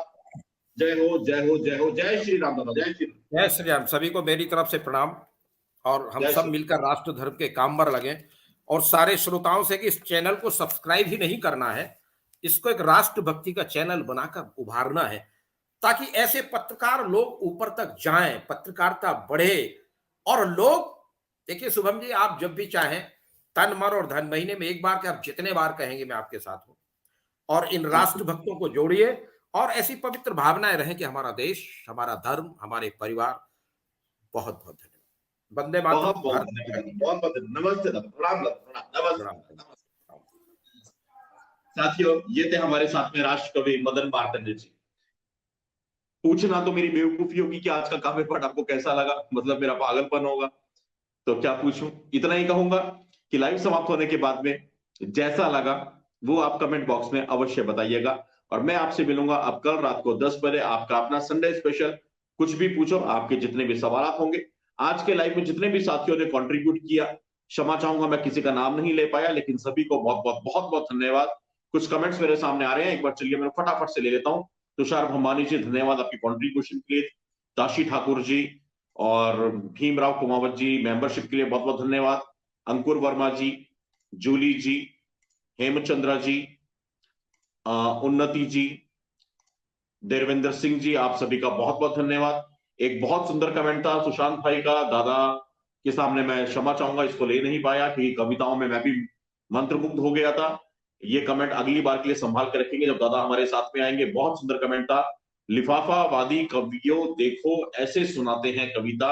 जय हो, जय हो, जय हो। जय श्री राम दादा, जय श्री राम। जय श्री राम। सभी को मेरी तरफ से प्रणाम, और हम सब मिलकर राष्ट्र धर्म के काम पर लगे। और सारे श्रोताओं से कि इस चैनल को सब्सक्राइब ही नहीं करना है, इसको एक राष्ट्र भक्ति का चैनल बनाकर उभारना है, ताकि ऐसे पत्रकार लोग ऊपर तक जाएं, पत्रकारिता बढ़े। और लोग देखिए शुभम जी, आप जब भी चाहें तन मन और धन, महीने में एक बार के आप जितने बार कहेंगे मैं आपके साथ हूं, और इन राष्ट्र भक्तों को जोड़िए और ऐसी पवित्र भावनाएं रहें कि हमारा देश, हमारा धर्म, हमारे परिवार। बहुत बहुत धन्यवाद। वंदे मातरम। बहुत बहुत नमस्ते, प्रणाम, नमस्ते। साथियों, ये थे हमारे साथ में राष्ट्र कवि मदन मार्तंड जी। पूछना तो मेरी बेवकूफी होगी कि आज का काव्य पाठ आपको कैसा लगा, मतलब मेरा पागलपन होगा, तो क्या पूछूं। इतना ही कहूंगा कि लाइव समाप्त होने के बाद में जैसा लगा वो आप कमेंट बॉक्स में अवश्य बताइएगा, और मैं आपसे मिलूंगा अब कल रात को 10 बजे, आपका अपना संडे स्पेशल। कुछ भी पूछो, आपके जितने भी सवाल होंगे। आज के लाइव में जितने भी साथियों ने कंट्रीब्यूट किया, क्षमा चाहूंगा मैं किसी का नाम नहीं ले पाया, लेकिन सभी को बहुत बहुत धन्यवाद। कुछ कमेंट्स मेरे सामने आ रहे हैं, एक बार चलिए मैं फटाफट से ले लेता हूं। तुषार भंबानी जी, धन्यवाद आपकी कंट्रीब्यूशन के लिए। दाशी ठाकुर जी और भीमराव कुमावत जी, मेंबरशिप के लिए बहुत बहुत धन्यवाद। अंकुर वर्मा जी, जूली जी, हेमचंद्रा जी, उन्नति जी, देवेंद्र सिंह जी, आप सभी का बहुत बहुत धन्यवाद। एक बहुत सुंदर कमेंट था सुशांत भाई का, दादा के सामने मैं क्षमा चाहूंगा, इसको ले नहीं पाया कि कविताओं में मैं भी मंत्रमुग्ध हो गया था। ये कमेंट अगली बार के लिए संभाल कर रखेंगे जब दादा हमारे साथ में आएंगे। बहुत सुंदर कमेंट था। लिफाफावादी कवियों देखो ऐसे सुनाते हैं कविता,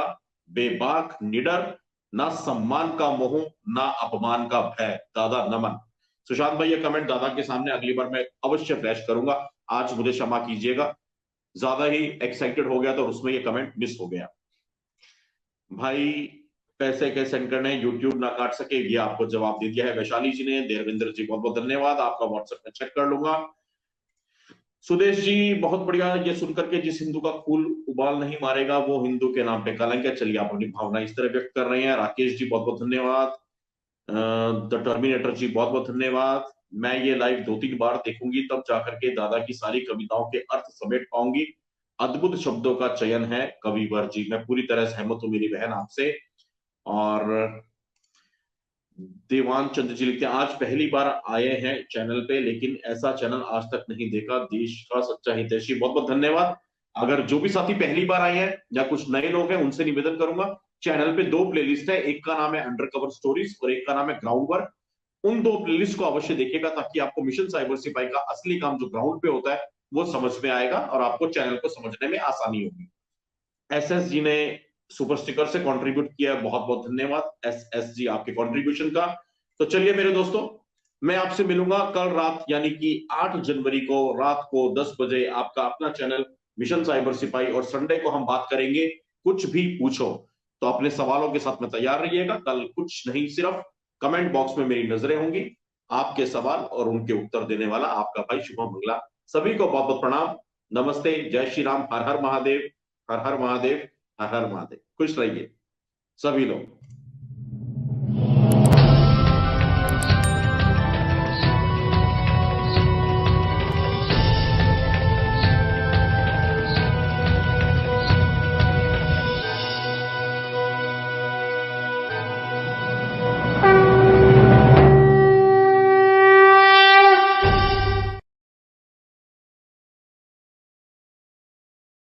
बेबाक निडर, ना सम्मान का मोह ना अपमान का भय। दादा नमन। सुशांत भाई, ये कमेंट दादा के सामने अगली बार मैं अवश्य फ्लैश करूंगा। आज मुझे क्षमा कीजिएगा, ज्यादा ही एक्साइटेड हो गया तो उसमें ये कमेंट मिस हो गया। भाई पैसे कैसे सेंड करने, यूट्यूब ना काट सके, ये आपको जवाब दे दिया है वैशाली जी ने। देवेंद्र जी बहुत बहुत धन्यवाद, आपका व्हाट्सएप में चेक कर लूंगा। सुदेश जी बहुत बढ़िया, ये सुनकर के जिस हिंदू का खून उबाल नहीं मारेगा वो हिंदू के नाम पे कलंक है। चलिए आप अपनी भावना इस तरह व्यक्त कर रहे हैं। राकेश जी बहुत बहुत धन्यवाद। द टर्मिनेटर जी बहुत बहुत धन्यवाद। मैं ये लाइव 2-3 बार देखूंगी तब जाकर के दादा की सारी कविताओं के अर्थ समेट पाऊंगी। अद्भुत शब्दों का चयन है कविवर जी, मैं पूरी तरह सहमत हूं मेरी बहन आपसे। और देवान चंद्र जी लिखते हैं आज पहली बार आए हैं चैनल पे, लेकिन ऐसा चैनल आज तक नहीं देखा, देश का सच्चा हितैषी। बहुत बहुत धन्यवाद। अगर जो भी साथी पहली बार आए हैं या कुछ नए लोग हैं उनसे निवेदन करूंगा, चैनल पे 2 प्लेलिस्ट है, एक का नाम है अंडर कवर स्टोरीज और एक का नाम है ग्राउंड वर्क। उन 2 प्लेलिस्ट को अवश्य देखिएगा ताकि आपको मिशन साइबर सिपाही का असली काम जो ग्राउंड पे होता है वो समझ में आएगा और आपको चैनल को समझने में आसानी होगी। एसएस जी ने सुपर स्टिकर से कंट्रीब्यूट किया, बहुत बहुत धन्यवाद एसएस जी आपके कंट्रीब्यूशन का। तो चलिए मेरे दोस्तों, मैं आपसे मिलूंगा कल रात यानी कि 8 जनवरी को रात को 10 बजे आपका अपना चैनल मिशन साइबर सिपाही, और संडे को हम बात करेंगे कुछ भी पूछो। तो अपने सवालों के साथ में तैयार रहिएगा। कल कुछ नहीं, सिर्फ कमेंट बॉक्स में मेरी नजरें होंगी, आपके सवाल और उनके उत्तर देने वाला आपका भाई शुभम मंगला। सभी को बहुत बहुत प्रणाम, नमस्ते, जय श्री राम, हर हर महादेव, हर हर महादेव, हर हर महादेव। खुश रहिए सभी लोग।